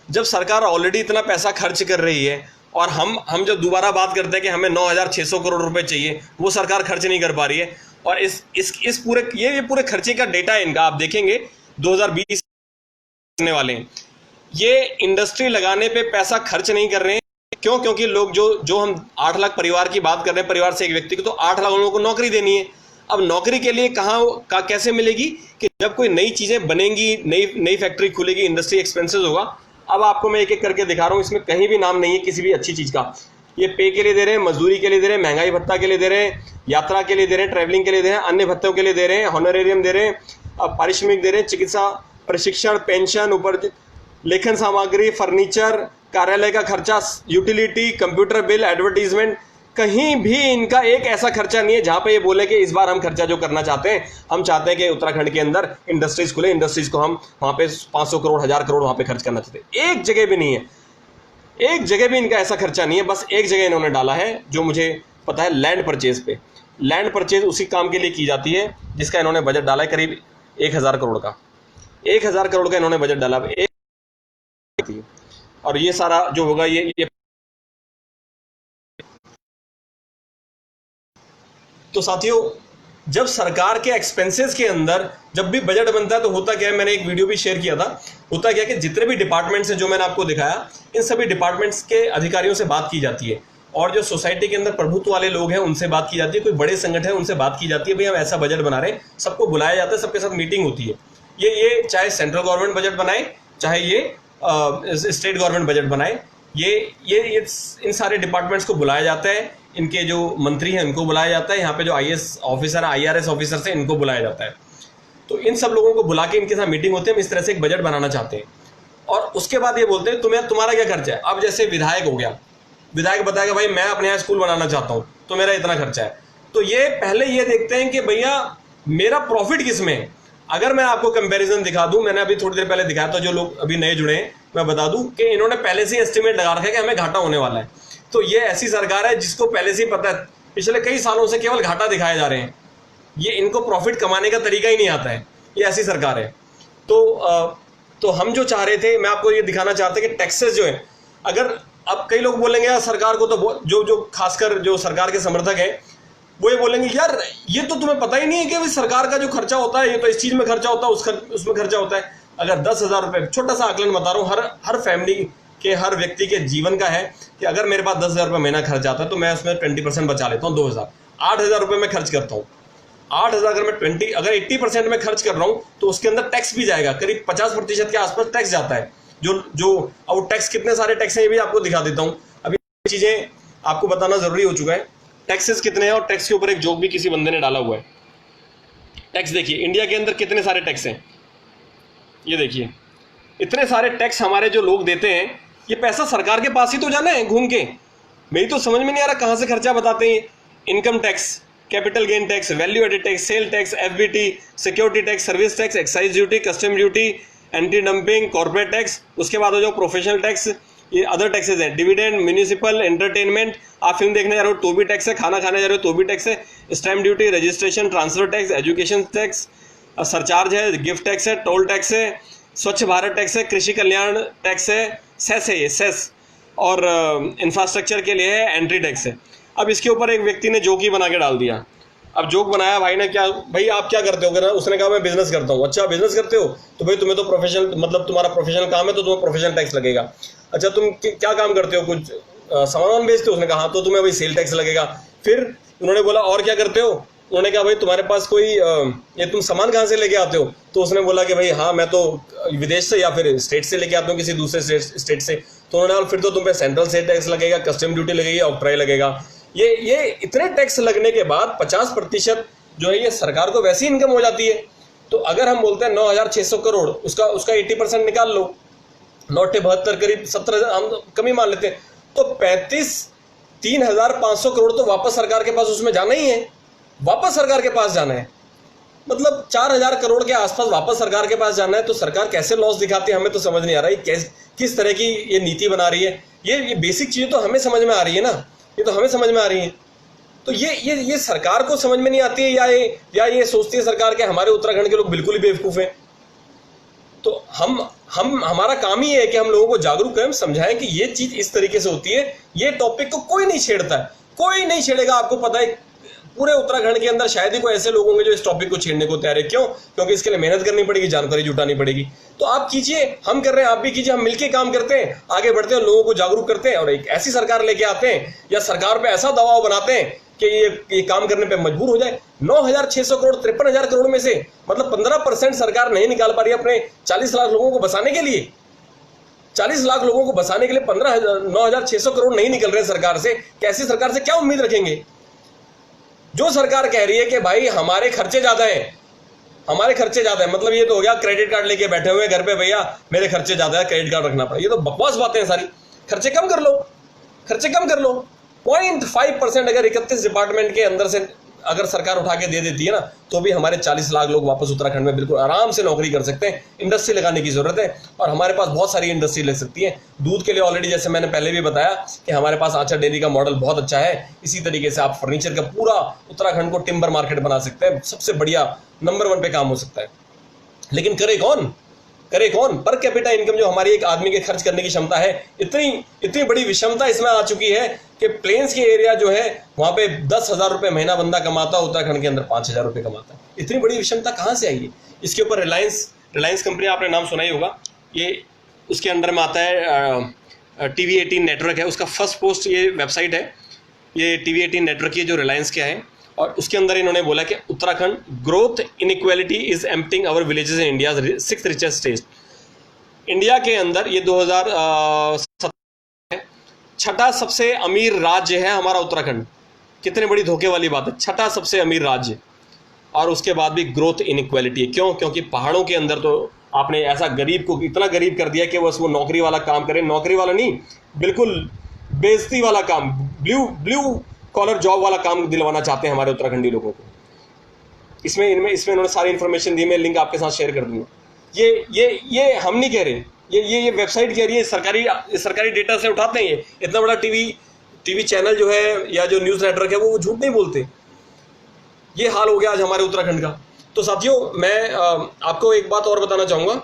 जब सरकार ऑलरेडी इतना पैसा खर्च कर रही है और हम जब दोबारा बात करते हैं कि हमें 9,600 करोड़ रुपए चाहिए, वो सरकार खर्च नहीं कर पा रही है। और इस पूरे ये पूरे खर्चे का डेटा है इनका, आप देखेंगे 2020 करने वाले हैं। ये इंडस्ट्री लगाने पे पैसा खर्च नहीं कर रहे हैं। क्यों? क्योंकि लोग जो हम 8 लाख परिवार की बात कर रहे हैं, परिवार से एक व्यक्ति को, तो 8 लाख लोगों को नौकरी देनी है। अब नौकरी के लिए कहाँ कैसे मिलेगी? कि जब कोई नई चीज़ें बनेंगी, नई फैक्ट्री खुलेगी, इंडस्ट्री एक्सपेंसेस होगा। अब आपको मैं एक एक करके दिखा रहा हूँ, इसमें कहीं भी नाम नहीं है किसी भी अच्छी चीज़ का। ये पे के लिए दे रहे हैं, मजदूरी के लिए दे रहे हैं, महंगाई भत्ता के लिए दे रहे हैं, यात्रा के लिए दे रहे हैं, ट्रैवलिंग के लिए दे रहे हैं, अन्य भत्तों के लिए दे रहे हैं, हॉनरेरियम दे रहे हैं, पारिश्रमिक दे रहे हैं, चिकित्सा प्रशिक्षण, पेंशन, ऊपर लेखन सामग्री, फर्नीचर, कार्यालय का खर्चा, यूटिलिटी, कंप्यूटर बिल, एडवर्टीजमेंट। कहीं भी इनका एक ऐसा खर्चा नहीं है जहां पे ये बोले कि इस बार हम खर्चा जो करना चाहते हैं, हम चाहते हैं कि उत्तराखंड के अंदर इंडस्ट्रीज खुले, इंडस्ट्रीज को हम वहां पे 500 करोड़, 1,000 करोड़ वहां पे खर्च करना चाहते हैं। एक जगह भी नहीं है, एक जगह भी इनका ऐसा खर्चा नहीं है। बस एक जगह इन्होंने डाला है जो मुझे पता है, लैंड परचेज पे। लैंड परचेज उसी काम के लिए की जाती है जिसका इन्होंने बजट डाला है, करीब 1,000 करोड़ का। 1,000 करोड़ का इन्होंने बजट डाला। और ये सारा जो होगा ये तो साथियों, जब सरकार के एक्सपेंसेस के अंदर जब भी बजट बनता है तो होता क्या है, मैंने एक वीडियो भी शेयर किया था। होता क्या है कि जितने भी डिपार्टमेंट्स हैं जो मैंने आपको दिखाया, इन सभी डिपार्टमेंट्स के अधिकारियों से बात की जाती है और जो सोसाइटी के अंदर प्रभुत्व वाले लोग हैं उनसे बात की जाती है, कोई बड़े संगठन है उनसे बात की जाती है, भाई हम ऐसा बजट बना रहे हैं, सबको बुलाया जाता है, सबके साथ मीटिंग होती है। ये चाहे सेंट्रल गवर्नमेंट बजट बनाए चाहे ये स्टेट गवर्नमेंट बजट बनाए, ये इन सारे डिपार्टमेंट्स को बुलाया जाता है, इनके जो मंत्री हैं इनको बुलाया जाता है, यहाँ पे जो IAS ऑफिसर है IRS ऑफिसर है इनको बुलाया जाता है। तो इन सब लोगों को बुला के इनके साथ मीटिंग होती है, हम इस तरह से एक बजट बनाना चाहते हैं। और उसके बाद ये बोलते हैं तुम्हारा क्या खर्चा है। अब जैसे विधायक हो गया, विधायक बताएगा भाई मैं अपने यहाँ स्कूल बनाना चाहता हूँ तो मेरा इतना खर्चा है। तो ये पहले ये देखते हैं कि भैया मेरा प्रॉफिट किस में है। अगर मैं आपको कंपैरिजन दिखा दूं, मैंने अभी थोड़ी देर पहले दिखाया था, जो लोग अभी नए जुड़े हैं मैं बता दूं कि इन्होंने पहले से एस्टिमेट लगा रखा है कि हमें घाटा होने वाला है। तो ये ऐसी सरकार है जिसको पहले से ही पता है, पिछले कई सालों से केवल घाटा दिखाए जा रहे हैं, ये इनको प्रॉफिट कमाने का तरीका ही नहीं आता है, ये ऐसी सरकार है। तो हम जो चाह रहे थे, मैं आपको ये दिखाना चाहते कि टैक्सेस जो है, अगर अब कई लोग बोलेंगे यार सरकार को तो जो खासकर जो सरकार के समर्थक हैं वो ये बोलेंगे यार ये तो तुम्हें पता ही नहीं है कि सरकार का जो खर्चा होता है ये तो इस चीज में खर्चा होता है, उसमें खर्चा होता है। अगर 10,000 रुपये, छोटा सा आकलन बता रहा हूँ, हर फैमिली के, हर व्यक्ति के जीवन का है कि अगर मेरे पास 10,000 रुपये महीना खर्च आता है तो मैं उसमें 20% बचा लेता हूँ, 2,000, 8,000 रुपये मैं खर्च करता हूँ। 8,000 अगर मैं 80% में खर्च कर रहा हूँ तो उसके अंदर टैक्स भी जाएगा, करीब 50% के आसपास टैक्स जाता है। जो अब टैक्स, कितने सारे टैक्स हैं ये भी आपको दिखा देता हूँ। अभी चीजें आपको बताना जरूरी हो चुका है, टैक्सेस कितने हैं। और टैक्स के ऊपर एक जोक भी किसी बंदे ने डाला हुआ है। टैक्स देखिए इंडिया के अंदर कितने सारे टैक्स हैं, ये देखिए इतने सारे टैक्स हमारे जो लोग देते हैं, ये पैसा सरकार के पास ही तो जाना है घूम के। मेरी तो समझ में नहीं आ रहा कहाँ से खर्चा बताते हैं। Income tax, capital gain tax, value added tax, sale tax, FBT, security tax, service tax, excise duty, custom duty, anti dumping, corporate tax, उसके बाद जो प्रोफेशनल टैक्स, ये अदर टैक्सेस हैं, डिविडेंड, म्यूनिसिपल, एंटरटेनमेंट, आप फिल्म देखने जा रहे हो तो भी टैक्स है, खाना खाने जा रहे हो तो भी टैक्स है, stamp duty, registration, transfer tax, education tax, surcharge है, गिफ्ट टैक्स है, टोल टैक्स है, स्वच्छ भारत टैक्स है, कृषि कल्याण टैक्स है, सेस है, ये सेस, और इंफ्रास्ट्रक्चर के लिए है एंट्री टैक्स है। अब इसके ऊपर एक व्यक्ति ने जोक ही बना के डाल दिया। अब जोक बनाया भाई ने, क्या भाई आप क्या करते हो, उसने कहा मैं बिजनेस करता हूँ। अच्छा बिजनेस करते हो तो भाई तुम्हें तो प्रोफेशनल, मतलब तुम्हारा प्रोफेशनल काम है तो तुम्हें प्रोफेशनल टैक्स लगेगा। अच्छा तुम क्या काम करते हो, कुछ सामान बेचते हो, उसने कहा हाँ तो तुम्हें भाई सेल टैक्स लगेगा। फिर उन्होंने बोला और क्या करते हो, उन्होंने कहा भाई तुम्हारे पास कोई ये तुम सामान कहाँ से लेके आते हो, तो उसने बोला कि भाई हाँ मैं तो विदेश से या फिर स्टेट से लेके आता हूँ, किसी दूसरे स्टेट से। तो उन्होंने कहा फिर तो तुम पे सेंट्रल सेल टैक्स लगेगा, कस्टम ड्यूटी लगेगी, ऑक्ट्राई लगेगा। ये इतने टैक्स लगने के बाद 50% जो है ये सरकार को वैसी इनकम हो जाती है। तो अगर हम बोलते हैं 9,600 करोड़, उसका 80% निकाल लो, 9/72 करीब 17,000 हम कमी मान लेते हैं, तो 3,500 करोड़ तो वापस सरकार के पास उसमें जाना ही है, वापस सरकार के पास जाना है। मतलब 4,000 करोड़ के आसपास वापस सरकार के पास जाना है। तो सरकार कैसे लॉस दिखाती है हमें तो समझ नहीं आ रहा है, किस तरह की ये नीति बना रही है। ये बेसिक चीजें तो हमें समझ में आ रही है ना, ये तो हमें समझ में आ रही है। तो ये सरकार को समझ में नहीं आती है, या ये सोचती है सरकार के हमारे उत्तराखंड के लोग बिल्कुल ही बेवकूफ हैं। तो हमारा काम ही है कि हम लोगों को जागरूक करें, समझाएं कि ये चीज इस तरीके से होती है। ये टॉपिक को कोई नहीं छेड़ता है, कोई नहीं छेड़ेगा। आपको पता है पूरे उत्तराखंड के अंदर शायद ही कोई ऐसे लोग होंगे जो इस टॉपिक को छेड़ने को तैयार है। क्यों? क्योंकि इसके लिए मेहनत करनी पड़ेगी, जानकारी जुटानी पड़ेगी। तो आप कीजिए, हम कर रहे हैं, आप भी कीजिए, हम मिलकर काम करते हैं, आगे बढ़ते हैं, लोगों को जागरूक करते हैं और एक ऐसी सरकार लेके आते हैं या सरकार पे ऐसा दबाव बनाते हैं कि ये काम करने पे मजबूर हो जाए। 9,600 करोड़ 53,000 करोड़ में से मतलब 15% सरकार नहीं निकाल पा रही है अपने 40 लाख लोगों को बसाने के लिए। 40 लाख लोगों को बसाने के लिए 9,600 करोड़ नहीं निकल रहे सरकार से। कैसी सरकार से क्या उम्मीद रखेंगे? जो सरकार कह रही है कि भाई हमारे खर्चे ज्यादा है, हमारे खर्चे ज्यादा है, मतलब ये तो हो गया क्रेडिट कार्ड लेके बैठे हुए घर पे, भैया मेरे खर्चे ज्यादा है, क्रेडिट कार्ड रखना पड़ा। ये तो बकवास बातें हैं सारी। खर्चे कम कर लो, खर्चे कम कर लो। 0.5% अगर 31 डिपार्टमेंट के अंदर से अगर सरकार उठा के दे देती है ना, तो भी हमारे 40 लाख लोग वापस उत्तराखंड में बिल्कुल आराम से नौकरी कर सकते हैं। इंडस्ट्री लगाने की जरूरत है और हमारे पास बहुत सारी इंडस्ट्री लग सकती है। दूध के लिए ऑलरेडी जैसे मैंने पहले भी बताया कि हमारे पास आंचल डेयरी का मॉडल बहुत अच्छा है। इसी तरीके से आप फर्नीचर का पूरा उत्तराखंड को टिम्बर मार्केट बना सकते हैं, सबसे बढ़िया नंबर 1 पे काम हो सकता है। लेकिन करे कौन? करे कौन? पर कैपिटा इनकम जो हमारी एक आदमी के खर्च करने की क्षमता है, इतनी बड़ी विषमता इसमें आ चुकी है कि प्लेन्स के एरिया जो है वहां पे 10,000 रुपये महीना बंदा कमाता है, उत्तराखंड के अंदर 5,000 रुपये कमाता है। इतनी बड़ी विषमता कहाँ से आई है? इसके ऊपर रिलायंस कंपनी आपने नाम सुना ही होगा, ये उसके अंडर में आता है TV18 नेटवर्क है, उसका फर्स्ट पोस्ट ये वेबसाइट है ये टीवी 18 नेटवर्क की जो रिलायंस क्या है, और उसके अंदर इन्होंने बोला कि Uttarakhand growth inequality is emptying our villages in India 6th richest state. India के अंदर ये 2017 है, छठा सबसे अमीर राज्य है हमारा उत्तराखंड। कितने बड़ी धोखे वाली बात है, छठा सबसे अमीर राज्य, और उसके बाद भी ग्रोथ इनइक्वालिटी है। क्यों? क्योंकि पहाड़ों के अंदर तो आपने ऐसा गरीब को इतना गरीब कर दिया कि बस वो नौकरी वाला काम करे, नौकरी वाला नहीं, बिल्कुल बेइज्जती वाला काम, ब्लू कॉलर जॉब वाला काम दिलवाना चाहते हैं हमारे उत्तराखंडी लोगों को। इसमें इन्होंने सारी इन्फॉर्मेशन दी, मैं लिंक आपके साथ शेयर कर दूंगा। ये हम नहीं कह रहे, ये वेबसाइट कह रही है, सरकारी डेटा से उठाते हैं। ये इतना बड़ा टीवी चैनल जो है या जो न्यूज़ नेटवर्क है वो झूठ नहीं बोलते। ये हाल हो गया आज हमारे उत्तराखंड का। तो साथियों, मैं आपको एक बात और बताना चाहूँगा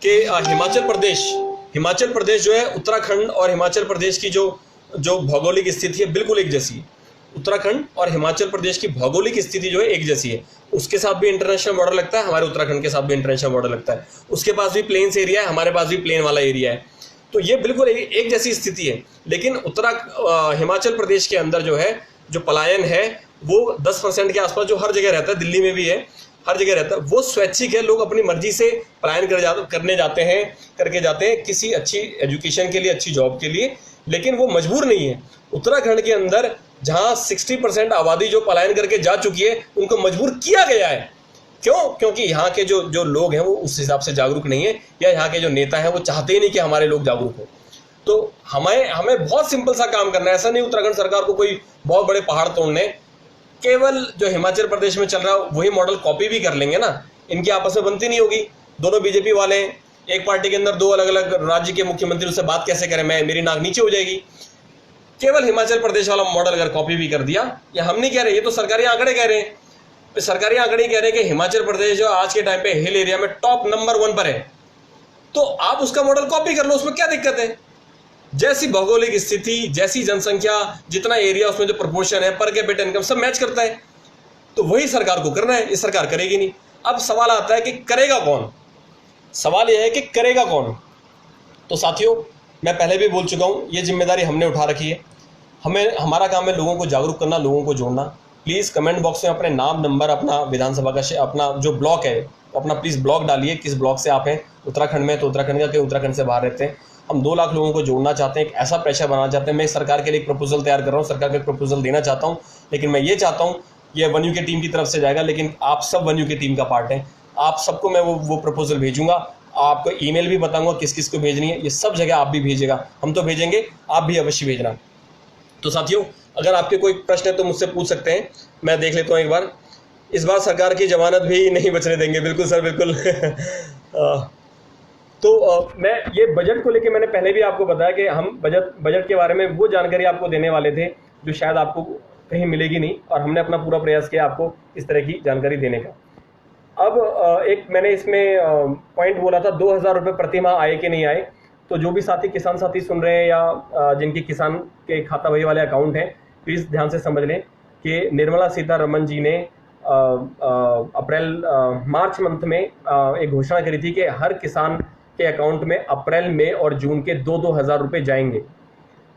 कि हिमाचल प्रदेश जो है, उत्तराखंड और हिमाचल प्रदेश की जो भौगोलिक स्थिति है बिल्कुल एक जैसी है। उत्तराखंड और हिमाचल प्रदेश की भौगोलिक स्थिति जो है एक जैसी है। उसके साथ भी इंटरनेशनल बॉर्डर लगता है, हमारे उत्तराखंड के साथ भी इंटरनेशनल बॉर्डर लगता है। उसके पास भी प्लेन्स एरिया है, हमारे पास भी प्लेन वाला एरिया है। तो ये बिल्कुल एक जैसी स्थिति है। लेकिन हिमाचल प्रदेश के अंदर जो है, जो पलायन है वो 10% के आसपास जो हर जगह रहता है, दिल्ली में भी है, हर जगह रहता है, वो स्वैच्छिक है। लोग अपनी मर्जी से पलायन करके जाते हैं किसी अच्छी एजुकेशन के लिए, अच्छी जॉब के लिए, लेकिन वो मजबूर नहीं है। उत्तराखंड के अंदर जहां 60% आबादी जो पलायन करके जा चुकी है, उनको मजबूर किया गया है। क्यों? क्योंकि यहाँ के जो लोग हैं वो उस हिसाब से जागरूक नहीं है, या यहाँ के जो नेता हैं वो चाहते ही नहीं कि हमारे लोग जागरूक हो। तो हमें बहुत सिंपल सा काम करना है। ऐसा नहीं उत्तराखंड सरकार को कोई बहुत बड़े पहाड़ तोड़ने, केवल जो हिमाचल प्रदेश में चल रहा है वही मॉडल कॉपी भी कर लेंगे ना। इनकी आपस में बनती नहीं होगी। दोनों बीजेपी वाले, एक पार्टी के अंदर दो अलग अलग राज्य के मुख्यमंत्री, उससे बात कैसे करें? मेरी नाक नीचे हो जाएगी। केवल हिमाचल प्रदेश वाला मॉडल अगर कॉपी भी कर दिया, ये हम नहीं कह रहे, ये तो सरकारी आंकड़े कह रहे हैं। सरकारी आंकड़े कह रहे हैं कि हिमाचल प्रदेश जो आज के टाइम पे हिल एरिया में टॉप नंबर 1 पर है। तो आप उसका मॉडल कॉपी कर लो, उसमें क्या दिक्कत है? जैसी भौगोलिक स्थिति, जैसी जनसंख्या, जितना एरिया, उसमें जो प्रोपोर्शन है, पर कैपिटा इनकम सब मैच करता है। तो वही सरकार को करना है, ये सरकार करेगी नहीं। अब सवाल आता है कि करेगा कौन? सवाल यह है कि करेगा कौन? तो साथियों, मैं पहले भी बोल चुका हूँ, ये जिम्मेदारी हमने उठा रखी है। हमारा काम है लोगों को जागरूक करना, लोगों को जोड़ना। प्लीज़ कमेंट बॉक्स में अपने नाम, नंबर, अपना विधानसभा का अपना जो ब्लॉक है अपना प्लीज़ ब्लॉक डालिए, किस ब्लॉक से आप हैं। उत्तराखंड में तो उत्तराखंड का, क्यों उत्तराखंड से बाहर रहते हैं। हम 2 लाख लोगों को जोड़ना चाहते हैं, एक ऐसा प्रेशर बनाना चाहते हैं। मैं सरकार के लिए एक प्रपोजल तैयार कर रहा हूँ, सरकार को एक प्रपोजल देना चाहता हूँ, लेकिन मैं ये चाहता हूँ ये वन यू की टीम की तरफ से जाएगा, लेकिन आप सब वन यू की टीम का पार्ट हैं। आप सबको मैं वो प्रपोजल भेजूंगा, आपको ईमेल भी बताऊंगा किस किस को भेजनी है। ये सब जगह आप भी भेजेगा, हम तो भेजेंगे, आप भी अवश्य भेजना। तो साथियों, अगर आपके कोई प्रश्न है तो मुझसे पूछ सकते हैं, मैं देख लेता हूँ एक बार। इस बार सरकार की जमानत भी नहीं बचने देंगे। बिल्कुल सर, बिल्कुल। तो मैं ये बजट को लेके मैंने पहले भी आपको बताया कि हम बजट के बारे में वो जानकारी आपको देने वाले थे जो शायद आपको कहीं मिलेगी नहीं, और हमने अपना पूरा प्रयास किया आपको इस तरह की जानकारी देने का। अब एक मैंने इसमें पॉइंट बोला था, 2000 रुपये प्रति माह आए कि नहीं आए। तो जो भी साथी, किसान साथी सुन रहे हैं या जिनके किसान के खाता बही वाले अकाउंट हैं, प्लीज़ ध्यान से समझ लें कि निर्मला सीतारमण जी ने मार्च मंथ में एक घोषणा करी थी कि हर किसान के अकाउंट में अप्रैल, मई और जून के 2-2 हज़ार रुपये जाएंगे।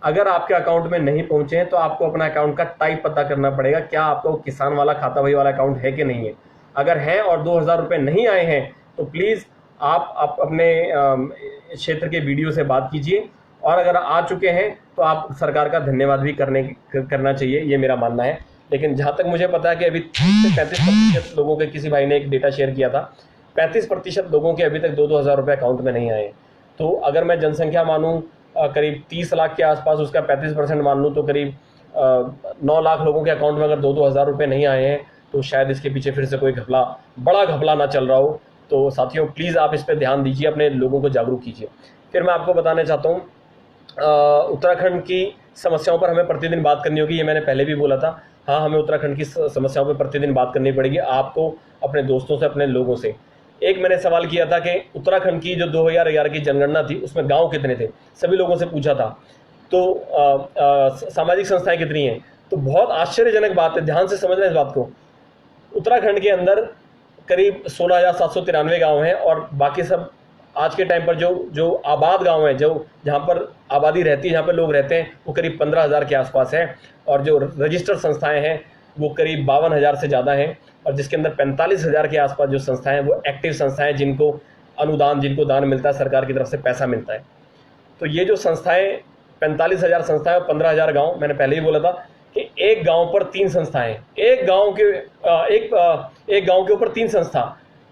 अगर आपके अकाउंट में नहीं पहुंचे हैं तो आपको अपना अकाउंट का टाइप पता करना पड़ेगा, क्या आपका किसान वाला खाता बही वाला अकाउंट है कि नहीं है। अगर है और 2000 रुपये नहीं आए हैं तो प्लीज़ आप अपने क्षेत्र के वीडियो से बात कीजिए, और अगर आ चुके हैं तो आप सरकार का धन्यवाद भी करना चाहिए, ये मेरा मानना है। लेकिन जहाँ तक मुझे पता है कि अभी 30 से 35% लोगों के, किसी भाई ने एक डेटा शेयर किया था, 35% लोगों के अभी तक 2-2 हज़ार रुपये अकाउंट में नहीं आए। तो अगर मैं जनसंख्या मानूँ करीब 30 लाख के आसपास, उसका 35% मान लूँ तो करीब 9 लाख लोगों के अकाउंट में अगर 2-2 हज़ार रुपये नहीं आए हैं, तो शायद इसके पीछे फिर से कोई बड़ा घपला ना चल रहा हो। तो साथियों, प्लीज़ आप इस पर ध्यान दीजिए, अपने लोगों को जागरूक कीजिए। फिर मैं आपको बताना चाहता हूँ, उत्तराखंड की समस्याओं पर हमें प्रतिदिन बात करनी होगी। ये मैंने पहले भी बोला था। हाँ, हमें उत्तराखंड की समस्याओं पर प्रतिदिन बात करनी पड़ेगी, आपको, अपने दोस्तों से, अपने लोगों से। एक मैंने सवाल किया था कि उत्तराखंड की जो 2011 की जनगणना थी उसमें गांव कितने थे, सभी लोगों से पूछा था। तो सामाजिक संस्थाएं कितनी हैं। तो बहुत आश्चर्यजनक बात है, ध्यान से समझना इस बात को। उत्तराखंड के अंदर करीब 16,793 गाँव हैं, और बाकी सब आज के टाइम पर जो जो आबाद गांव है, जो जहां पर आबादी रहती है, जहां पर लोग रहते हैं, वो करीब 15,000 के आसपास है, और जो रजिस्टर्ड संस्थाएं हैं वो करीब 52,000 से ज़्यादा हैं, और जिसके अंदर 45,000 के आसपास जो संस्थाएं हैं वो एक्टिव संस्थाएं, जिनको अनुदान, जिनको दान मिलता है, सरकार की तरफ से पैसा मिलता है। तो ये जो संस्थाएं 45,000 संस्थाएं और 15,000 गाँव, मैंने पहले ही बोला था कि एक गांव पर 3 संस्थाएं, एक गांव के ऊपर 3 संस्था,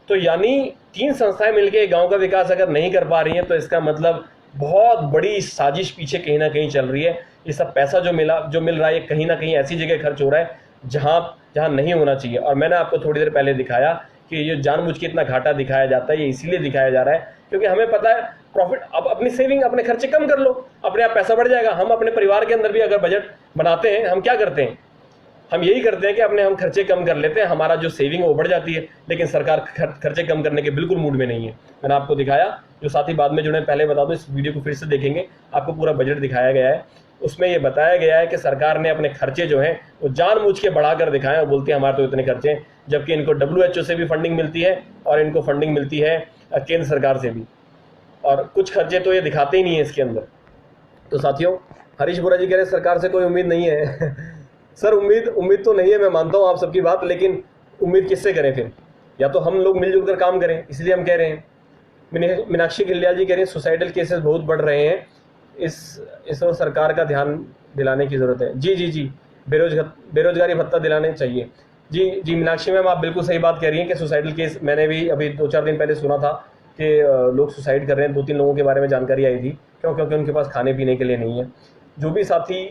तो यानी 3 संस्थाएं मिलकर एक गांव का विकास अगर नहीं कर पा रही हैं, तो इसका मतलब बहुत बड़ी साजिश पीछे कहीं ना कहीं चल रही है। ये सब पैसा जो मिल रहा है, ये कहीं ना कहीं ऐसी जगह खर्च हो रहा है जहां नहीं होना चाहिए। और मैंने आपको थोड़ी देर पहले दिखाया कि ये जानबूझ के इतना घाटा दिखाया जाता है, ये इसीलिए दिखाया जा रहा है क्योंकि हमें पता है प्रॉफिट, अब अपनी सेविंग, अपने खर्चे कम कर लो, अपने आप पैसा बढ़ जाएगा। हम अपने परिवार के अंदर भी अगर बजट बनाते हैं, हम क्या करते हैं, हम यही करते हैं कि हम खर्चे कम कर लेते हैं, हमारा जो सेविंग है वो बढ़ जाती है। लेकिन सरकार खर्चे कम करने के बिल्कुल मूड में नहीं है। मैंने आपको दिखाया, जो साथी बाद में जुड़े पहले बता दो, इस वीडियो को फिर से देखेंगे, आपको पूरा बजट दिखाया गया है। उसमें ये बताया गया है कि सरकार ने अपने खर्चे जो हैं वो जानबूझ के बढ़ाकर दिखाए और बोलती है हमारे तो इतने खर्चे हैं, जबकि इनको WHO से भी फंडिंग मिलती है और इनको फंडिंग मिलती है केंद्र सरकार से भी, और कुछ खर्चे तो ये दिखाते ही नहीं है इसके अंदर। तो साथियों, हरीश बोरा जी कह रहे हैं सरकार से कोई उम्मीद नहीं है सर उम्मीद तो नहीं है, मैं मानता हूँ आप सबकी बात, लेकिन उम्मीद किससे करें फिर? या तो हम लोग मिलजुल कर काम करें, इसलिए हम कह रहे हैं। मीनाक्षी गिलियाल जी कह रही हैं सुसाइडल केसेस बहुत बढ़ रहे हैं, इस और सरकार का ध्यान दिलाने की ज़रूरत है। जी, बेरोजगारी भत्ता दिलाने चाहिए। जी मीनाक्षी मैम, आप बिल्कुल सही बात कह रही हैं कि सुसाइडल केस मैंने भी अभी 2-4 दिन पहले सुना था कि लोग सुसाइड कर रहे हैं। 2-3 लोगों के बारे में जानकारी आई थी, क्योंकि उनके पास खाने पीने के लिए नहीं है। जो भी साथी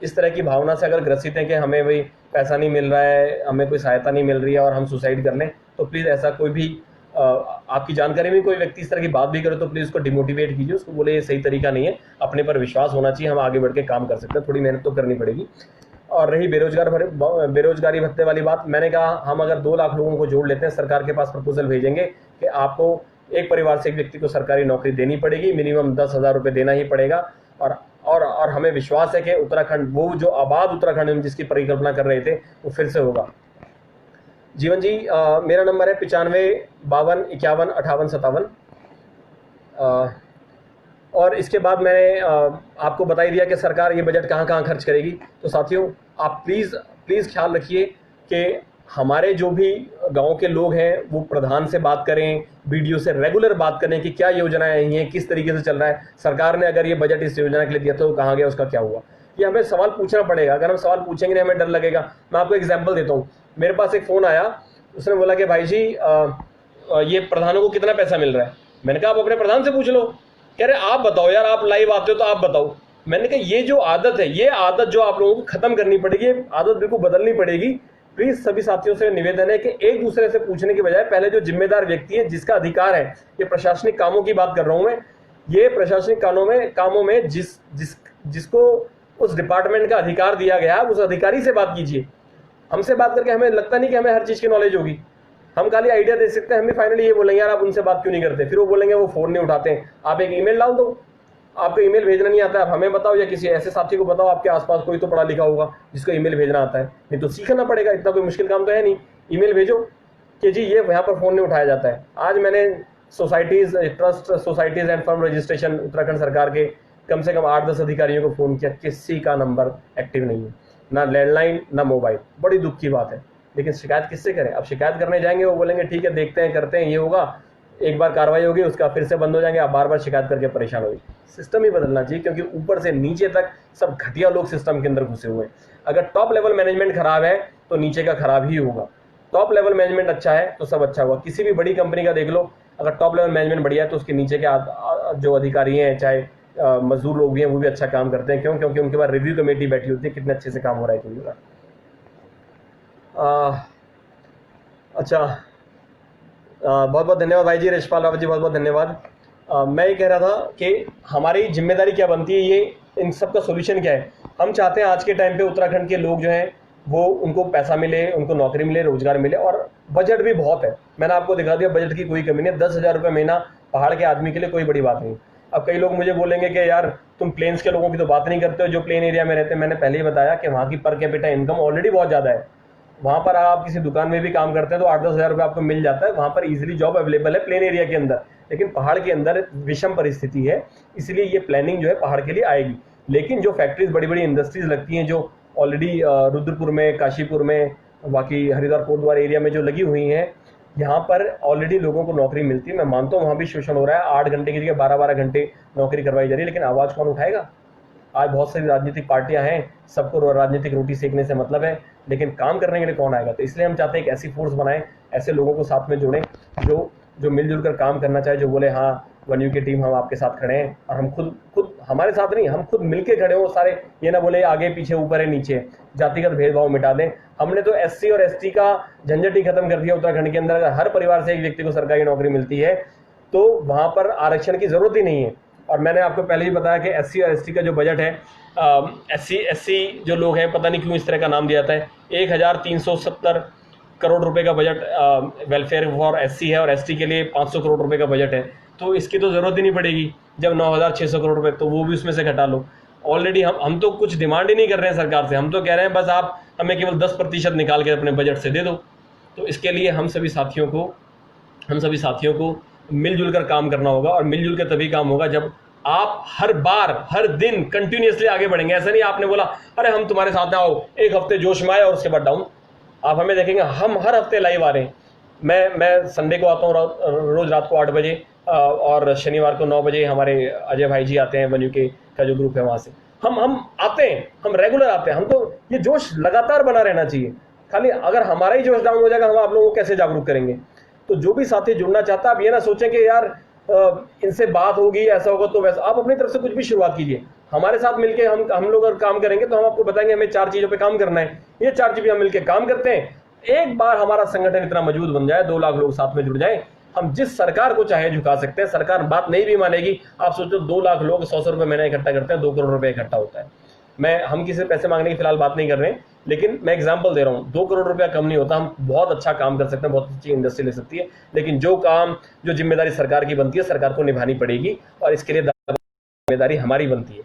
इस तरह की भावना से अगर ग्रसित हैं कि हमें भाई पैसा नहीं मिल रहा है, हमें कोई सहायता नहीं मिल रही है और हम सुसाइड कर लें, तो प्लीज़ ऐसा कोई भी आपकी जानकारी में कोई व्यक्ति इस तरह की बात भी करे तो प्लीज़ उसको डिमोटिवेट कीजिए, उसको बोले ये सही तरीका नहीं है, अपने पर विश्वास होना चाहिए, हम आगे बढ़ के काम कर सकते हैं, थोड़ी मेहनत तो करनी पड़ेगी। और रही बेरोजगारी भत्ते वाली बात, मैंने कहा हम अगर 2 लाख लोगों को जोड़ लेते हैं, सरकार के पास प्रपोजल भेजेंगे कि आपको एक परिवार से एक व्यक्ति को सरकारी नौकरी देनी पड़ेगी, मिनिमम 10,000 रुपये देना ही पड़ेगा। और हमें विश्वास है कि उत्तराखंड, वो जो आबाद उत्तराखंड में जिसकी परिकल्पना कर रहे थे, वो फिर से होगा। जीवन जी, मेरा नंबर है 95 52 51 58 57। और इसके बाद मैंने आपको बता ही दिया कि सरकार ये बजट कहाँ कहाँ खर्च करेगी। तो साथियों, आप प्लीज़ ख्याल रखिए कि हमारे जो भी गांव के लोग हैं वो प्रधान से बात करें, BDO से रेगुलर बात करें कि क्या योजनाएं आई हैं, किस तरीके से चल रहा है, सरकार ने अगर ये बजट इस योजना के लिए दिया तो कहाँ गया, उसका क्या हुआ, ये हमें सवाल पूछना पड़ेगा। अगर हम सवाल पूछेंगे नहीं, हमें डर लगेगा। मैं आपको एग्जाम्पल देता हूँ। मेरे पास एक फ़ोन आया, उसने बोला कि भाई जी ये प्रधानों को कितना पैसा मिल रहा है। मैंने कहा आप अपने प्रधान से पूछ लो। कह रहे आप बताओ यार, आप लाइव आते हो तो आप बताओ। मैंने कहा ये जो आदत है, ये आदत जो आप लोगों को खत्म करनी पड़ेगी, आदत बिल्कुल बदलनी पड़ेगी। प्लीज सभी साथियों से निवेदन है कि एक दूसरे से पूछने की बजाय पहले जो जिम्मेदार व्यक्ति है, जिसका अधिकार है, ये प्रशासनिक कामों की बात कर रहा हूं मैं, ये प्रशासनिक कामों में जिसको उस डिपार्टमेंट का अधिकार दिया गया है, उस अधिकारी से बात कीजिए। हमसे बात करके हमें लगता नहीं कि हमें हर चीज की नॉलेज होगी, हम खाली आइडिया दे सकते हैं। हम भी फाइनली ये बोलेंगे यार आप उनसे बात क्यों नहीं करते, फिर वो बोलेंगे वो फोन नहीं उठाते हैं। आप एक ईमेल डाल दो, आपको ईमेल भेजना नहीं आता है, आप हमें बताओ या किसी ऐसे साथी को बताओ, आपके आसपास कोई तो पढ़ा लिखा होगा जिसको ईमेल भेजना आता है, नहीं तो सीखना पड़ेगा, इतना कोई मुश्किल काम तो है नहीं। ईमेल भेजो कि जी ये यहाँ पर फोन नहीं उठाया जाता है। आज मैंने societies, trust societies and firm registration Uttarakhand सरकार के कम से कम 8-10 अधिकारियों को फोन किया, किसी का नंबर एक्टिव नहीं है, ना लैंडलाइन ना मोबाइल। बड़ी दुख की बात है, लेकिन शिकायत किससे करें? अब शिकायत करने जाएंगे, वो बोलेंगे ठीक है देखते हैं करते हैं, ये होगा, एक बार कार्रवाई होगी उसका फिर से बंद हो जाएंगे, आप बार बार शिकायत करके परेशान होगी। सिस्टम ही बदलना चाहिए, क्योंकि ऊपर से नीचे तक सब घटिया लोग सिस्टम के अंदर घुसे हुए हैं। अगर टॉप लेवल मैनेजमेंट खराब है तो नीचे का खराब ही होगा, टॉप लेवल मैनेजमेंट अच्छा है तो सब अच्छा होगा। किसी भी बड़ी कंपनी का देख लो, अगर टॉप लेवल मैनेजमेंट बढ़िया है तो उसके नीचे के जो अधिकारी हैं, चाहे मजदूर लोग भी हैं, वो भी अच्छा काम करते हैं। क्यों? क्योंकि उनके पास रिव्यू कमेटी बैठी होती है, कितने अच्छे से काम हो रहा है क्यों। अच्छा, बहुत बहुत धन्यवाद भाई जी, रेशपाल रावत जी, बहुत बहुत धन्यवाद। मैं ये कह रहा था कि हमारी जिम्मेदारी क्या बनती है, ये इन सब का सोल्यूशन क्या है। हम चाहते हैं आज के टाइम पे उत्तराखंड के लोग जो हैं वो, उनको पैसा मिले, उनको नौकरी मिले, रोजगार मिले, और बजट भी बहुत है। मैंने आपको दिखा दिया, बजट की कोई कमी नहीं है। 10,000 रुपये महीना पहाड़ के आदमी के लिए कोई बड़ी बात नहीं। अब कई लोग मुझे बोलेंगे कि यार तुम प्लेन्स के लोगों की तो बात नहीं करते हो, जो प्लेन एरिया में रहते हैं। मैंने पहले ही बताया कि वहाँ की पर कैपिटा इनकम ऑलरेडी बहुत ज़्यादा है। वहाँ पर आप किसी दुकान में भी काम करते हैं तो 8-10 हज़ार रुपये आपको मिल जाता है, वहाँ पर इजीली जॉब अवेलेबल है प्लेन एरिया के अंदर। लेकिन पहाड़ के अंदर विषम परिस्थिति है, इसलिए ये प्लानिंग जो है पहाड़ के लिए आएगी। लेकिन जो फैक्ट्रीज, बड़ी बड़ी इंडस्ट्रीज लगती हैं जो ऑलरेडी रुद्रपुर में, काशीपुर में, बाकी हरिद्वार कोटद्वार एरिया में जो लगी हुई हैं, यहाँ पर ऑलरेडी लोगों को नौकरी मिलती है। मैं मानता हूँ वहाँ भी शोषण हो रहा है, 8 घंटे की जगह 12-12 घंटे नौकरी करवाई जा रही है, लेकिन आवाज़ कौन उठाएगा? आज बहुत सारी राजनीतिक पार्टियां हैं, सबको राजनीतिक रोटी सेकने से मतलब है, लेकिन काम करने के लिए कौन आएगा? तो इसलिए हम चाहते हैं एक ऐसी फोर्स बनाएं, ऐसे लोगों को साथ में जोड़ें जो जो मिलजुल कर काम करना चाहे, जो बोले हाँ वनयू की टीम हम आपके साथ खड़े हैं, और हम खुद हमारे साथ नहीं, हम खुद मिलके खड़े हो सारे। ये ना बोले आगे पीछे ऊपर है नीचे, जातिगत भेदभाव मिटा दें। हमने तो एससी और एसटी का झंझट ही खत्म कर दिया उत्तराखंड के अंदर। अगर हर परिवार से एक व्यक्ति को सरकारी नौकरी मिलती है तो वहां पर आरक्षण की जरूरत ही नहीं है। और मैंने आपको पहले ही बताया कि एससी और एसटी का जो बजट है, एससी जो लोग हैं, पता नहीं क्यों इस तरह का नाम दिया जाता है, 1370 करोड़ रुपए का बजट वेलफेयर फॉर एससी है, और एसटी के लिए 500 करोड़ रुपए का बजट है। तो इसकी तो ज़रूरत ही नहीं पड़ेगी जब 9600 करोड़ रुपए, तो वो भी उसमें से घटा लो। ऑलरेडी हम तो कुछ डिमांड ही नहीं कर रहे हैं सरकार से, हम तो कह रहे हैं बस आप हमें केवल 10% निकाल के अपने बजट से दे दो। तो इसके लिए हम सभी साथियों को मिलजुल कर काम करना होगा, और मिलजुल कर तभी काम होगा जब आप हर बार हर दिन कंटिन्यूसली आगे बढ़ेंगे। ऐसा नहीं आपने बोला अरे हम तुम्हारे साथ आओ, एक हफ्ते जोश में आए और उसके बाद डाउन। आप हमें देखेंगे, हम हर हफ्ते लाइव आ रहे हैं। मैं संडे को आता हूँ रोज रात को 8 बजे, और शनिवार को 9 बजे हमारे अजय भाई जी आते हैं वनयू के का जो ग्रुप है वहाँ से। हम आते हैं, हम रेगुलर आते हैं। हम तो ये जोश लगातार बना रहना चाहिए। खाली अगर हमारा ही जोश डाउन हो जाएगा, हम आप लोगों को कैसे जागरूक करेंगे? तो जो भी साथी जुड़ना चाहता है, आप ये ना सोचें कि यार इनसे बात होगी, ऐसा होगा तो वैसा। आप अपनी तरफ से कुछ भी शुरुआत कीजिए, हमारे साथ मिलके हम लोग अगर काम करेंगे तो हम आपको बताएंगे हमें 4 चीजों पे काम करना है। ये 4 चीजें हम मिलके काम करते हैं, एक बार हमारा संगठन इतना मजबूत बन जाए, 2 लाख लोग साथ में जुड़ जाए, हम जिस सरकार को चाहे झुका सकते हैं। सरकार बात नहीं भी मानेगी। आप सोचो 2 लाख लोग 100 रुपए महीना इकट्ठा करते हैं, 2 करोड़ रुपए इकट्ठा होता है। हम किसी से पैसे मांगने की फिलहाल बात नहीं कर रहे हैं, लेकिन मैं एग्जांपल दे रहा हूँ, 2 करोड़ रुपया कम नहीं होता। हम बहुत अच्छा काम कर सकते हैं, बहुत अच्छी इंडस्ट्री ले सकती है, लेकिन जो जिम्मेदारी सरकार की बनती है, सरकार को निभानी पड़ेगी, और इसके लिए जिम्मेदारी हमारी बनती है।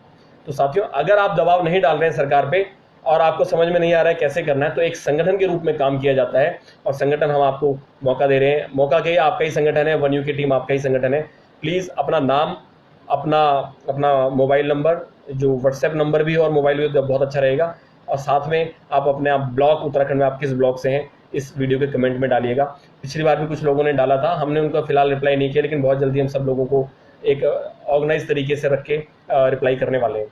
तो साथियों, अगर आप दबाव नहीं डाल रहे हैं सरकार पे और आपको समझ में नहीं आ रहा है कैसे करना है, तो एक संगठन के रूप में काम किया जाता है, और संगठन हम आपको मौका दे रहे हैं। मौका के आपका ही संगठन है, वनयू की टीम आपका ही संगठन है। प्लीज़ अपना नाम, अपना मोबाइल नंबर, जो व्हाट्सएप नंबर भी और मोबाइल भी बहुत अच्छा रहेगा, और साथ में आप अपने ब्लॉक, उत्तराखंड में आप किस ब्लॉक से हैं, इस वीडियो के कमेंट में डालिएगा। पिछली बार भी कुछ लोगों ने डाला था, हमने उनका फिलहाल रिप्लाई नहीं किया, लेकिन बहुत जल्दी हम सब लोगों को एक ऑर्गेनाइज तरीके से रख के रिप्लाई करने वाले हैं।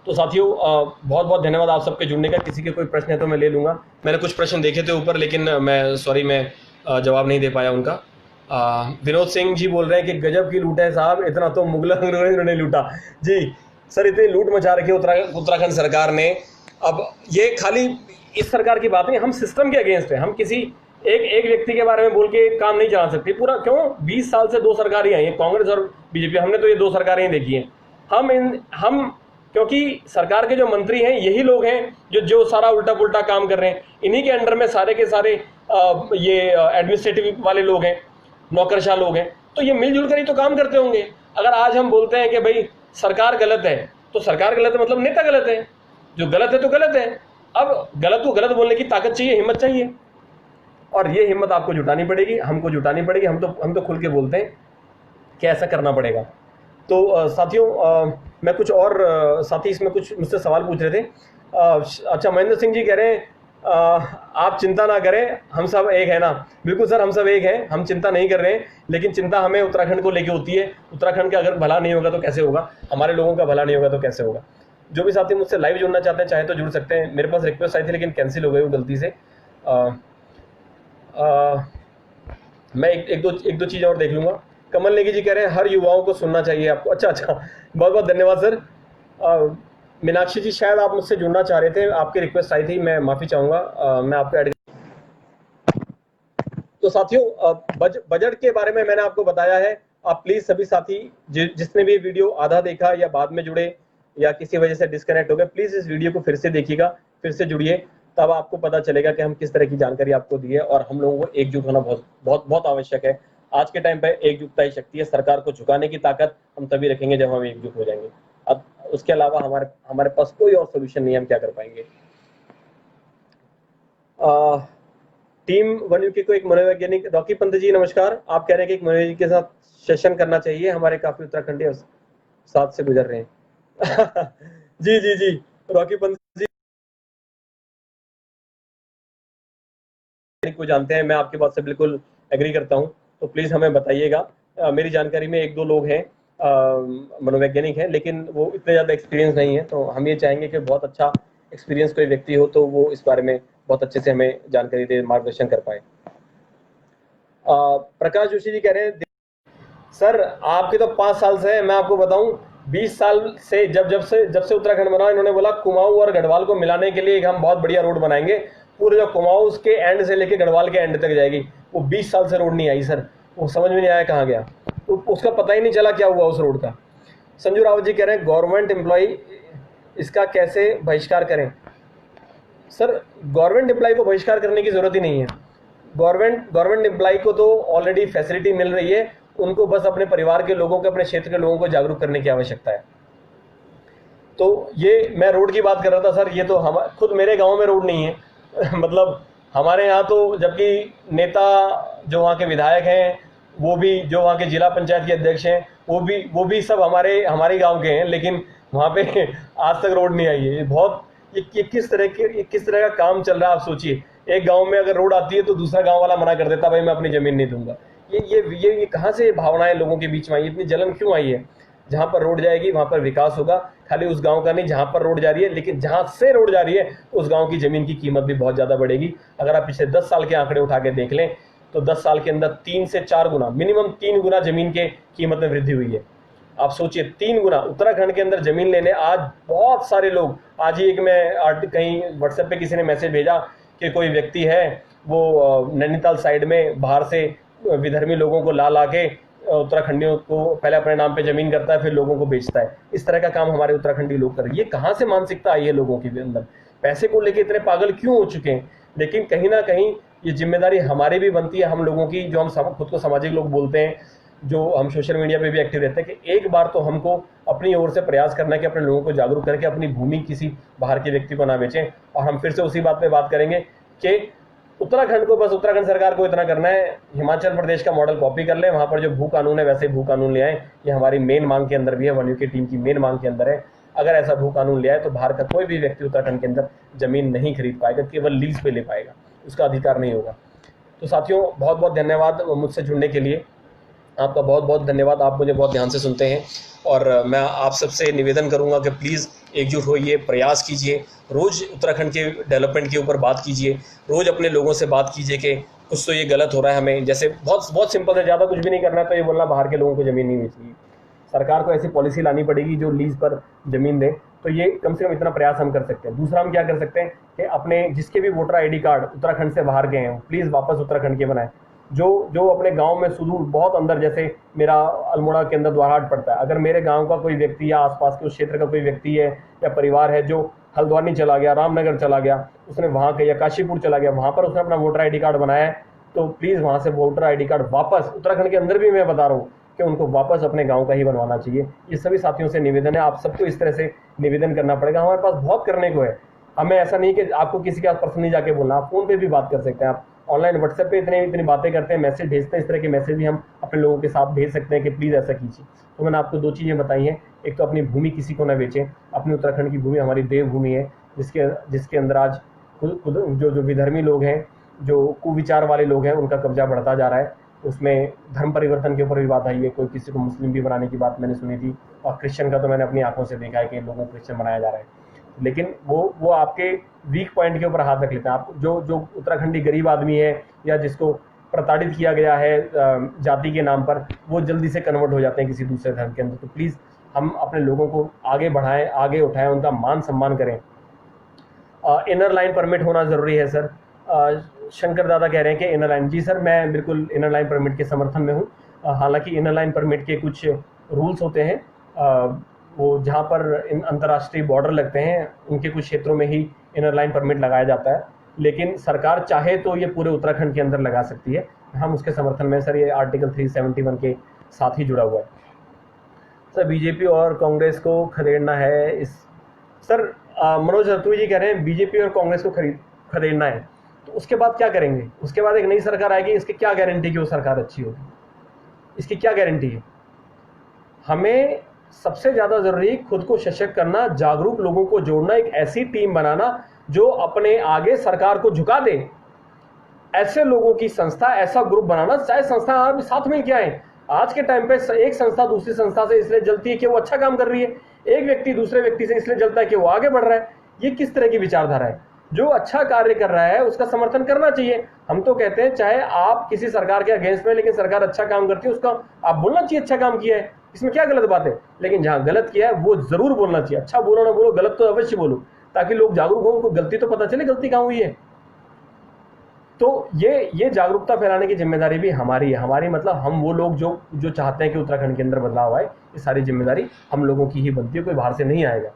तो साथियों, बहुत बहुत धन्यवाद आप सबके जुड़ने का। किसी के कोई प्रश्न है तो मैं ले लूँगा। मैंने कुछ प्रश्न देखे थे ऊपर, लेकिन मैं जवाब नहीं दे पाया उनका। विनोद सिंह जी बोल रहे हैं कि गजब की लूट है साहब, इतना तो मुगलों ने लूटा। जी सर, इतनी लूट मचा रखी है उत्तराखंड सरकार ने। अब ये खाली इस सरकार की बात नहीं, हम सिस्टम के अगेंस्ट है। हम किसी एक व्यक्ति के बारे में बोल के काम नहीं चला सकते पूरा। क्यों? 20 साल से 2 सरकारें आई हैं, कांग्रेस और बीजेपी। हमने तो ये 2 सरकारें ही देखी हैं। हम क्योंकि सरकार के जो मंत्री हैं यही लोग हैं जो सारा उल्टा पुल्टा काम कर रहे हैं। इन्हीं के अंडर में सारे के सारे ये एडमिनिस्ट्रेटिव वाले लोग हैं, नौकरशाह लोग हैं। तो ये मिलजुल कर ही तो काम करते होंगे। अगर आज हम बोलते हैं कि भाई सरकार गलत है, तो सरकार गलत है मतलब नेता गलत है। जो गलत है तो गलत है। अब गलत को गलत बोलने की ताकत चाहिए, हिम्मत चाहिए, और ये हिम्मत आपको जुटानी पड़ेगी, हमको जुटानी पड़ेगी। हम तो खुल के बोलते हैं कि ऐसा करना पड़ेगा। तो साथियों, मैं कुछ और साथी इसमें कुछ मुझसे सवाल पूछ रहे थे। अच्छा, महेंद्र सिंह जी कह रहे हैं आप चिंता ना करें, हम सब एक है ना। बिल्कुल सर, हम सब एक हैं, हम चिंता नहीं कर रहे हैं, लेकिन चिंता हमें उत्तराखंड को लेके होती है। उत्तराखंड का अगर भला नहीं होगा तो कैसे होगा, हमारे लोगों का भला नहीं होगा तो कैसे होगा। जो भी साथी मुझसे लाइव जुड़ना चाहते हैं चाहे तो जुड़ सकते हैं। मेरे पास रिक्वेस्ट आई थी लेकिन कैंसिल हो गई वो गलती से। मैं एक दो चीज़ और देख लूँगा। कमल नेगी जी कह रहे हैं हर युवाओं को सुनना चाहिए आपको। अच्छा, बहुत बहुत धन्यवाद सर। मीनाक्षी जी, शायद आप मुझसे जुड़ना चाह रहे थे, आपकी रिक्वेस्ट आई थी, मैं माफ़ी चाहूँगा, मैं आपको ऐड। तो साथियों, बजट के बारे में मैंने आपको बताया है। आप प्लीज़ सभी साथी जिसने भी वीडियो आधा देखा या बाद में जुड़े या किसी वजह से डिस्कनेक्ट हो गए, प्लीज़ इस वीडियो को फिर से देखिएगा, फिर से जुड़िए, तब आपको पता चलेगा कि हम किस तरह की जानकारी आपको दी है। और हम लोगों को एकजुट होना बहुत बहुत बहुत आवश्यक है। आज के टाइम पे एकजुटता ही शक्ति है। सरकार को झुकाने की ताकत हम तभी रखेंगे जब हम एकजुट हो जाएंगे। अब उसके अलावा हमारे पास कोई और सोल्यूशन नहीं है, हम क्या कर पाएंगे। टीम वन यूके को एक मनोवैज्ञानिक, रॉकी पंत जी नमस्कार, आप कह रहे हैं कि एक मनोवैज्ञानिक के साथ सेशन करना चाहिए, हमारे काफी उत्तराखंडी साथ से गुजर रहे हैं। जी जी जी, रॉकी पंत जी को जानते हैं, मैं आपकी बात से बिल्कुल एग्री करता हूं, तो प्लीज हमें बताइएगा। मेरी जानकारी में एक दो लोग हैं मनोवैज्ञानिक हैं, लेकिन वो इतने ज़्यादा एक्सपीरियंस नहीं है, तो हम ये चाहेंगे कि बहुत अच्छा एक्सपीरियंस कोई व्यक्ति हो तो वो इस बारे में बहुत अच्छे से हमें जानकारी दे, मार्गदर्शन कर पाए। प्रकाश जोशी जी कह रहे हैं सर आपके तो 5 साल से है, मैं आपको बताऊं 20 साल से जब से उत्तराखंड बना, इन्होंने बोला कुमाऊं और गढ़वाल को मिलाने के लिए एक हम बहुत बढ़िया रोड बनाएंगे, पूरे जो कुमाऊं के एंड से लेके गढ़वाल के एंड तक जाएगी। वो 20 साल से रोड नहीं आई सर, वो समझ में नहीं आया कहाँ गया, तो उसका पता ही नहीं चला क्या हुआ उस रोड का। संजू रावत जी कह रहे हैं गवर्नमेंट एम्प्लॉय इसका कैसे बहिष्कार करें। सर गवर्नमेंट एम्प्लॉय को बहिष्कार करने की जरूरत ही नहीं है, गवर्नमेंट एम्प्लॉय को तो ऑलरेडी फैसिलिटी मिल रही है, उनको बस अपने परिवार के लोगों को, अपने क्षेत्र के लोगों को जागरूक करने की आवश्यकता है। तो ये मैं रोड की बात कर रहा था सर, ये तो हम खुद मेरे गांव में रोड नहीं है। मतलब हमारे यहाँ तो, जबकि नेता जो वहाँ के विधायक हैं, वो भी जो वहाँ के जिला पंचायत के अध्यक्ष हैं, वो भी सब हमारे गांव के हैं, लेकिन वहाँ पे आज तक रोड नहीं आई है। ये किस तरह का काम चल रहा है आप सोचिए। एक गांव में अगर रोड आती है तो दूसरा गांव वाला मना कर देता, भाई मैं अपनी जमीन नहीं दूंगा। ये कहाँ से भावनाएं लोगों के बीच में आई, इतनी जलन क्यों आई है। जहां पर रोड जाएगी वहां पर विकास होगा, खाली उस गांव का नहीं जहां पर रोड जा रही है, लेकिन जहां से रोड जा रही है उस गांव की जमीन की कीमत भी बहुत ज्यादा बढ़ेगी। अगर आप पिछले 10 साल के आंकड़े उठा के देख लें तो 10 साल के अंदर 3 से 4 गुना, मिनिमम 3 गुना जमीन के कीमत में वृद्धि हुई है। आप सोचिए 3 गुना उत्तराखंड के अंदर जमीन लेने आज बहुत सारे लोग, आज ही एक मैं कहीं व्हाट्सएप पे किसी ने मैसेज भेजा कि कोई व्यक्ति है वो नैनीताल साइड में बाहर से विधर्मी लोगों को ला के उत्तराखंडियों को पहले अपने नाम पे जमीन करता है, फिर लोगों को बेचता है। इस तरह का काम हमारे उत्तराखंडी लोग कर रहे हैं। ये कहाँ से मानसिकता आई है लोगों के अंदर, पैसे को लेके इतने पागल क्यों हो चुके हैं। लेकिन कहीं ना कहीं ये जिम्मेदारी हमारी भी बनती है, हम लोगों की, जो हम खुद को सामाजिक लोग बोलते हैं, जो हम सोशल मीडिया पे भी एक्टिव रहते हैं, कि एक बार तो हमको अपनी ओर से प्रयास करना है कि अपने लोगों को जागरूक करके अपनी भूमि किसी बाहर के व्यक्ति को ना बेचें। और हम फिर से उसी बात पे बात करेंगे कि उत्तराखंड को, बस उत्तराखंड सरकार को इतना करना है, हिमाचल प्रदेश का मॉडल कॉपी कर ले, वहां पर जो भू कानून है वैसे भू कानून ले आए। ये हमारी मेन मांग के अंदर भी है, वन यूके टीम की मेन मांग के अंदर है। अगर ऐसा भू कानून ले आए तो बाहर का कोई भी व्यक्ति उत्तराखंड के अंदर जमीन नहीं खरीद पाएगा, केवल लीज पे ले पाएगा, उसका अधिकार नहीं होगा। तो साथियों बहुत बहुत धन्यवाद मुझसे जुड़ने के लिए, आपका बहुत बहुत धन्यवाद। आप मुझे बहुत ध्यान से सुनते हैं और मैं आप सबसे निवेदन करूंगा कि प्लीज़ एकजुट होइए, प्रयास कीजिए, रोज़ उत्तराखंड के डेवलपमेंट के ऊपर बात कीजिए, रोज़ अपने लोगों से बात कीजिए कि कुछ तो ये गलत हो रहा है। हमें जैसे बहुत बहुत सिंपल है, ज़्यादा कुछ भी नहीं करना है, तो ये बोलना बाहर के लोगों को ज़मीन नहीं बेचनी। सरकार को ऐसी पॉलिसी लानी पड़ेगी जो लीज पर ज़मीन दे, तो ये कम से कम इतना प्रयास हम कर सकते हैं। दूसरा हम क्या कर सकते हैं कि अपने जिसके भी वोटर ID कार्ड उत्तराखंड से बाहर गए हैं, प्लीज़ वापस उत्तराखंड के बनाएं। जो अपने गांव में सुदूर बहुत अंदर, जैसे मेरा अल्मोड़ा के अंदर द्वारहाट पड़ता है, अगर मेरे गांव का कोई व्यक्ति या आसपास के उस क्षेत्र का कोई व्यक्ति है या परिवार है जो हल्द्वानी चला गया, रामनगर चला गया, उसने वहाँ के, या काशीपुर चला गया, वहाँ पर उसने अपना वोटर ID कार्ड बनाया है, तो प्लीज़ वहाँ से वोटर ID कार्ड वापस, उत्तराखंड के अंदर भी मैं बता रहा हूँ कि उनको वापस अपने गांव का ही बनवाना चाहिए। ये सभी साथियों से निवेदन है, आप सबको इस तरह से निवेदन करना पड़ेगा। हमारे पास बहुत करने को है, हमें ऐसा नहीं कि आपको किसी के पास पर्सनली जाके बोलना, आप फोन पे भी बात कर सकते हैं, आप ऑनलाइन व्हाट्सएप पे इतनी बातें करते हैं, मैसेज भेजते हैं, इस तरह के मैसेज भी हम अपने लोगों के साथ भेज सकते हैं कि प्लीज़ ऐसा कीजिए। तो मैंने आपको 2 चीज़ें बताई हैं, एक तो अपनी भूमि किसी को न बेचें, अपनी उत्तराखंड की भूमि हमारी देवभूमि है, जिसके अंदर आज जो विधर्मी लोग हैं, जो कुविचार वाले लोग हैं, उनका कब्जा बढ़ता जा रहा है। उसमें धर्म परिवर्तन के ऊपर भी बात आई है, कोई किसी को मुस्लिम भी बनाने की बात मैंने सुनी थी, और क्रिश्चियन का तो मैंने अपनी आंखों से देखा है कि लोगों को क्रिश्चियन बनाया जा रहा है। लेकिन वो आपके वीक पॉइंट के ऊपर हाथ रख लेते हैं। आप जो उत्तराखंडी गरीब आदमी है या जिसको प्रताड़ित किया गया है जाति के नाम पर, वो जल्दी से कन्वर्ट हो जाते हैं किसी दूसरे धर्म के अंदर। तो प्लीज़ हम अपने लोगों को आगे बढ़ाएं, आगे उठाएं, उनका मान सम्मान करें। इनर लाइन परमिट होना ज़रूरी है सर। शंकर दादा कह रहे हैं कि इनर लाइन, जी सर मैं बिल्कुल इनर लाइन परमिट के समर्थन में हूँ। हालांकि इनर लाइन परमिट के कुछ रूल्स होते हैं, वो जहाँ पर अंतर्राष्ट्रीय बॉर्डर लगते हैं उनके कुछ क्षेत्रों में ही इनर लाइन परमिट लगाया जाता है, लेकिन सरकार चाहे तो ये पूरे उत्तराखंड के अंदर लगा सकती है। हम उसके समर्थन में सर, ये आर्टिकल 371 के साथ ही जुड़ा हुआ है सर। बीजेपी और कांग्रेस को खदेड़ना है इस सर, मनोज रतूड़ी जी कह रहे हैं बीजेपी और कांग्रेस को खदेड़ना है। तो उसके बाद क्या करेंगे? उसके बाद एक नई सरकार आएगी, इसकी क्या गारंटी कि वो सरकार अच्छी होगी? इसकी क्या गारंटी है? हमें सबसे ज़्यादा ज़रूरी खुद को सशक्त करना, जागरूक लोगों को जोड़ना, एक ऐसी टीम बनाना जो अपने आगे सरकार को झुका दे। ऐसे लोगों की संस्था, ऐसा ग्रुप बनाना, चाहे संस्था आप साथ में क्या है। आज के टाइम पे एक संस्था दूसरी संस्था से इसलिए जलती है कि वो अच्छा काम कर रही है, एक व्यक्ति दूसरे व्यक्ति से इसलिए जलता है कि वो आगे बढ़ रहा है। ये किस तरह की विचारधारा है? जो अच्छा कार्य कर रहा है उसका समर्थन करना चाहिए। हम तो कहते हैं चाहे आप किसी सरकार के अगेंस्ट में, लेकिन सरकार अच्छा काम करती है उसका आप बोलना चाहिए अच्छा काम किया है, इसमें क्या गलत बात है। लेकिन जहां गलत किया है वो जरूर बोलना चाहिए। अच्छा बोलो ना बोलो, गलत तो अवश्य बोलो, ताकि लोग जागरूक हों, उनको गलती तो पता चले गलती कहां हुई है। तो ये जागरूकता फैलाने की जिम्मेदारी भी हमारी है। हमारी मतलब हम वो लोग जो चाहते हैं कि उत्तराखंड के अंदर बदलाव आए, ये सारी जिम्मेदारी हम लोगों की ही बनती है, कोई बाहर से नहीं आएगा।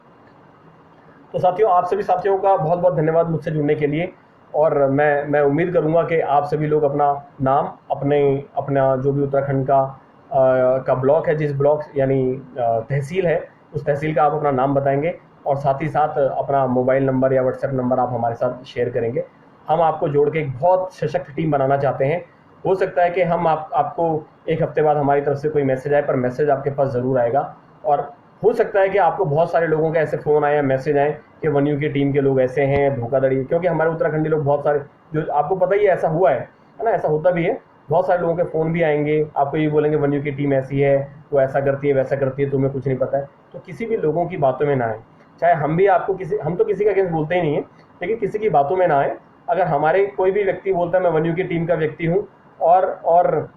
तो साथियों, आप सभी साथियों का बहुत बहुत धन्यवाद मुझसे जुड़ने के लिए। और मैं उम्मीद करूंगा कि आप सभी लोग अपना नाम, अपना जो भी उत्तराखंड का ब्लॉक है, जिस ब्लॉक यानी तहसील है, उस तहसील का आप अपना नाम बताएंगे और साथ ही साथ अपना मोबाइल नंबर या व्हाट्सएप नंबर आप हमारे साथ शेयर करेंगे। हम आपको जोड़ के एक बहुत सशक्त टीम बनाना चाहते हैं। हो सकता है कि हम आपको एक हफ्ते बाद हमारी तरफ से कोई मैसेज आए, पर मैसेज आपके पास ज़रूर आएगा। और हो सकता है कि आपको बहुत सारे लोगों के ऐसे फ़ोन आए या मैसेज आए कि वनयू की टीम के लोग ऐसे हैं, धोखाधड़ी, क्योंकि हमारे उत्तराखंडी लोग बहुत सारे, जो आपको पता ही है ऐसा हुआ है ना, ऐसा होता भी है। बहुत सारे लोगों के फ़ोन भी आएंगे, आपको ये बोलेंगे वनयू की टीम ऐसी है, वो ऐसा करती है, वैसा करती है, तुम्हें कुछ नहीं पता है। तो किसी भी लोगों की बातों में ना आए। चाहे हम भी आपको हम तो किसी का अगेंस्ट बोलते ही नहीं है, लेकिन किसी की बातों में ना आए। अगर हमारे कोई भी व्यक्ति बोलता है मैं वनयू की टीम का व्यक्ति हूँ और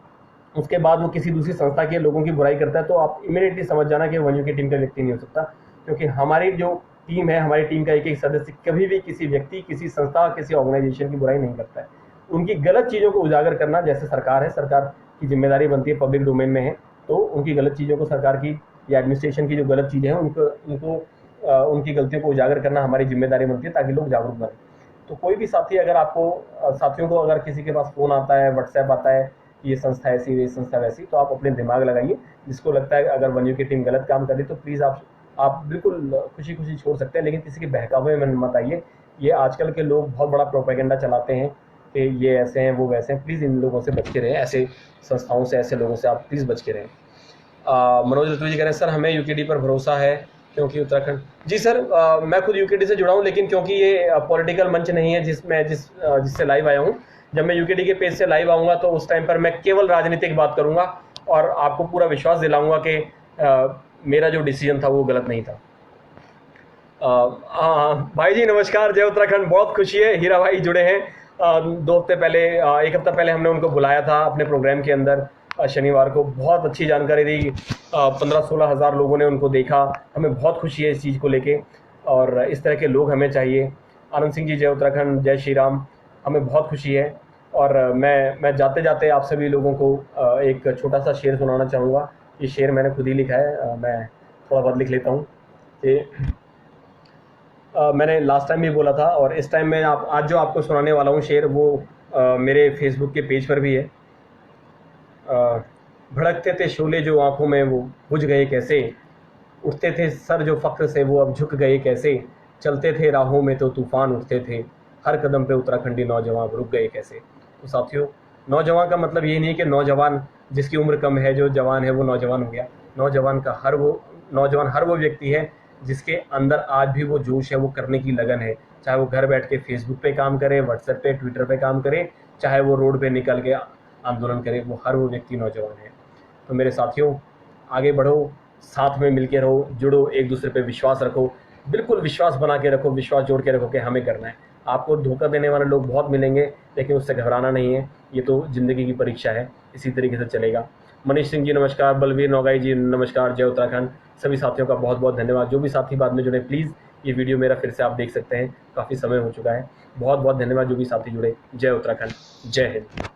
उसके बाद वो किसी दूसरी संस्था के लोगों की बुराई करता है, तो आप इमीडिएटली समझ जाना कि वनयू की टीम का व्यक्ति नहीं हो सकता। क्योंकि हमारी जो टीम है, हमारी टीम का एक एक सदस्य कभी भी किसी व्यक्ति, किसी संस्था, किसी ऑर्गेनाइजेशन की बुराई नहीं करता है। उनकी गलत चीज़ों को उजागर करना, जैसे सरकार है, सरकार की जिम्मेदारी बनती है, पब्लिक डोमेन में है, तो उनकी गलत चीज़ों को, सरकार की या एडमिनिस्ट्रेशन की जो गलत चीज़ें हैं उनको उनकी गलतियों को उजागर करना हमारी जिम्मेदारी बनती है, ताकि लोग जागरूक बने। तो कोई भी साथी, अगर साथियों को अगर किसी के पास फ़ोन आता है, व्हाट्सएप आता है, ये संस्था ऐसी, ये संस्था वैसी, तो आप अपने दिमाग लगाइए। जिसको लगता है अगर वनयू की टीम गलत काम कर रही, तो प्लीज़ आप बिल्कुल खुशी खुशी छोड़ सकते हैं, लेकिन किसी के बहकावे में मत आइए। ये आजकल के लोग बहुत बड़ा प्रोपेगेंडा चलाते हैं कि ये ऐसे हैं, वो वैसे हैं। प्लीज़ इन लोगों से बच के रहें, ऐसे संस्थाओं से, ऐसे लोगों से आप प्लीज़ बच के रहें। मनोज रतूरी जी कह रहे हैं सर हमें यूकेडी पर भरोसा है क्योंकि उत्तराखंड। जी सर, मैं खुद यूकेडी से जुड़ा हूँ, लेकिन क्योंकि ये पॉलिटिकल मंच नहीं है जिससे लाइव आया हूँ। जब मैं यूकेडी के पेज से लाइव आऊँगा तो उस टाइम पर मैं केवल राजनीतिक बात करूँगा और आपको पूरा विश्वास दिलाऊंगा कि मेरा जो डिसीजन था वो गलत नहीं था। भाई जी नमस्कार, जय उत्तराखंड। बहुत खुशी है, हीरा भाई जुड़े हैं। 2 हफ्ते पहले, 1 हफ्ता पहले हमने उनको बुलाया था अपने प्रोग्राम के अंदर, शनिवार को। बहुत अच्छी जानकारी दी, 15-16 हज़ार लोगों ने उनको देखा। हमें बहुत खुशी है इस चीज़ को लेके, और इस तरह के लोग हमें चाहिए। आनंद सिंह जी, जय उत्तराखंड, जय श्री राम। हमें बहुत खुशी है। और मैं जाते जाते आप सभी लोगों को एक छोटा सा शेर सुनाना चाहूँगा। ये शेर मैंने खुद ही लिखा है, मैं थोड़ा बहुत लिख लेता हूँ कि मैंने लास्ट टाइम भी बोला था, और इस टाइम मैं आज जो आपको सुनाने वाला हूँ शेर, वो मेरे फेसबुक के पेज पर भी है। भड़कते थे शोले जो आंखों में, वो बुझ गए कैसे। उठते थे सर जो फ़ख्र से, वो अब झुक गए कैसे। चलते थे राहों में तो तूफ़ान उठते थे, हर कदम पे उत्तराखंडी नौजवान रुक गए कैसे। तो साथियों, नौजवान का मतलब ये नहीं कि नौजवान जिसकी उम्र कम है, जो जवान है वो नौजवान हो गया। नौजवान हर वो व्यक्ति है जिसके अंदर आज भी वो जोश है, वो करने की लगन है। चाहे वो घर बैठ के फेसबुक पे काम करे, व्हाट्सएप पे, ट्विटर पे काम करे, चाहे वो रोड पे निकल के आंदोलन करे, वो हर वो व्यक्ति नौजवान है। तो मेरे साथियों, आगे बढ़ो, साथ में मिलके रहो, जुड़ो, एक दूसरे पे विश्वास रखो, बिल्कुल विश्वास बना के रखो, विश्वास जोड़ के रखो कि हमें करना है। आपको धोखा देने वाले लोग बहुत मिलेंगे, लेकिन उससे घबराना नहीं है। ये तो ज़िंदगी की परीक्षा है, इसी तरीके से चलेगा। मनीष सिंह जी नमस्कार, बलवीर नौगाई जी नमस्कार, जय उत्तराखंड। सभी साथियों का बहुत बहुत धन्यवाद। जो भी साथी बाद में जुड़े, प्लीज़ ये वीडियो मेरा फिर से आप देख सकते हैं, काफ़ी समय हो चुका है। बहुत बहुत धन्यवाद जो भी साथी जुड़े। जय उत्तराखंड, जय हिंद।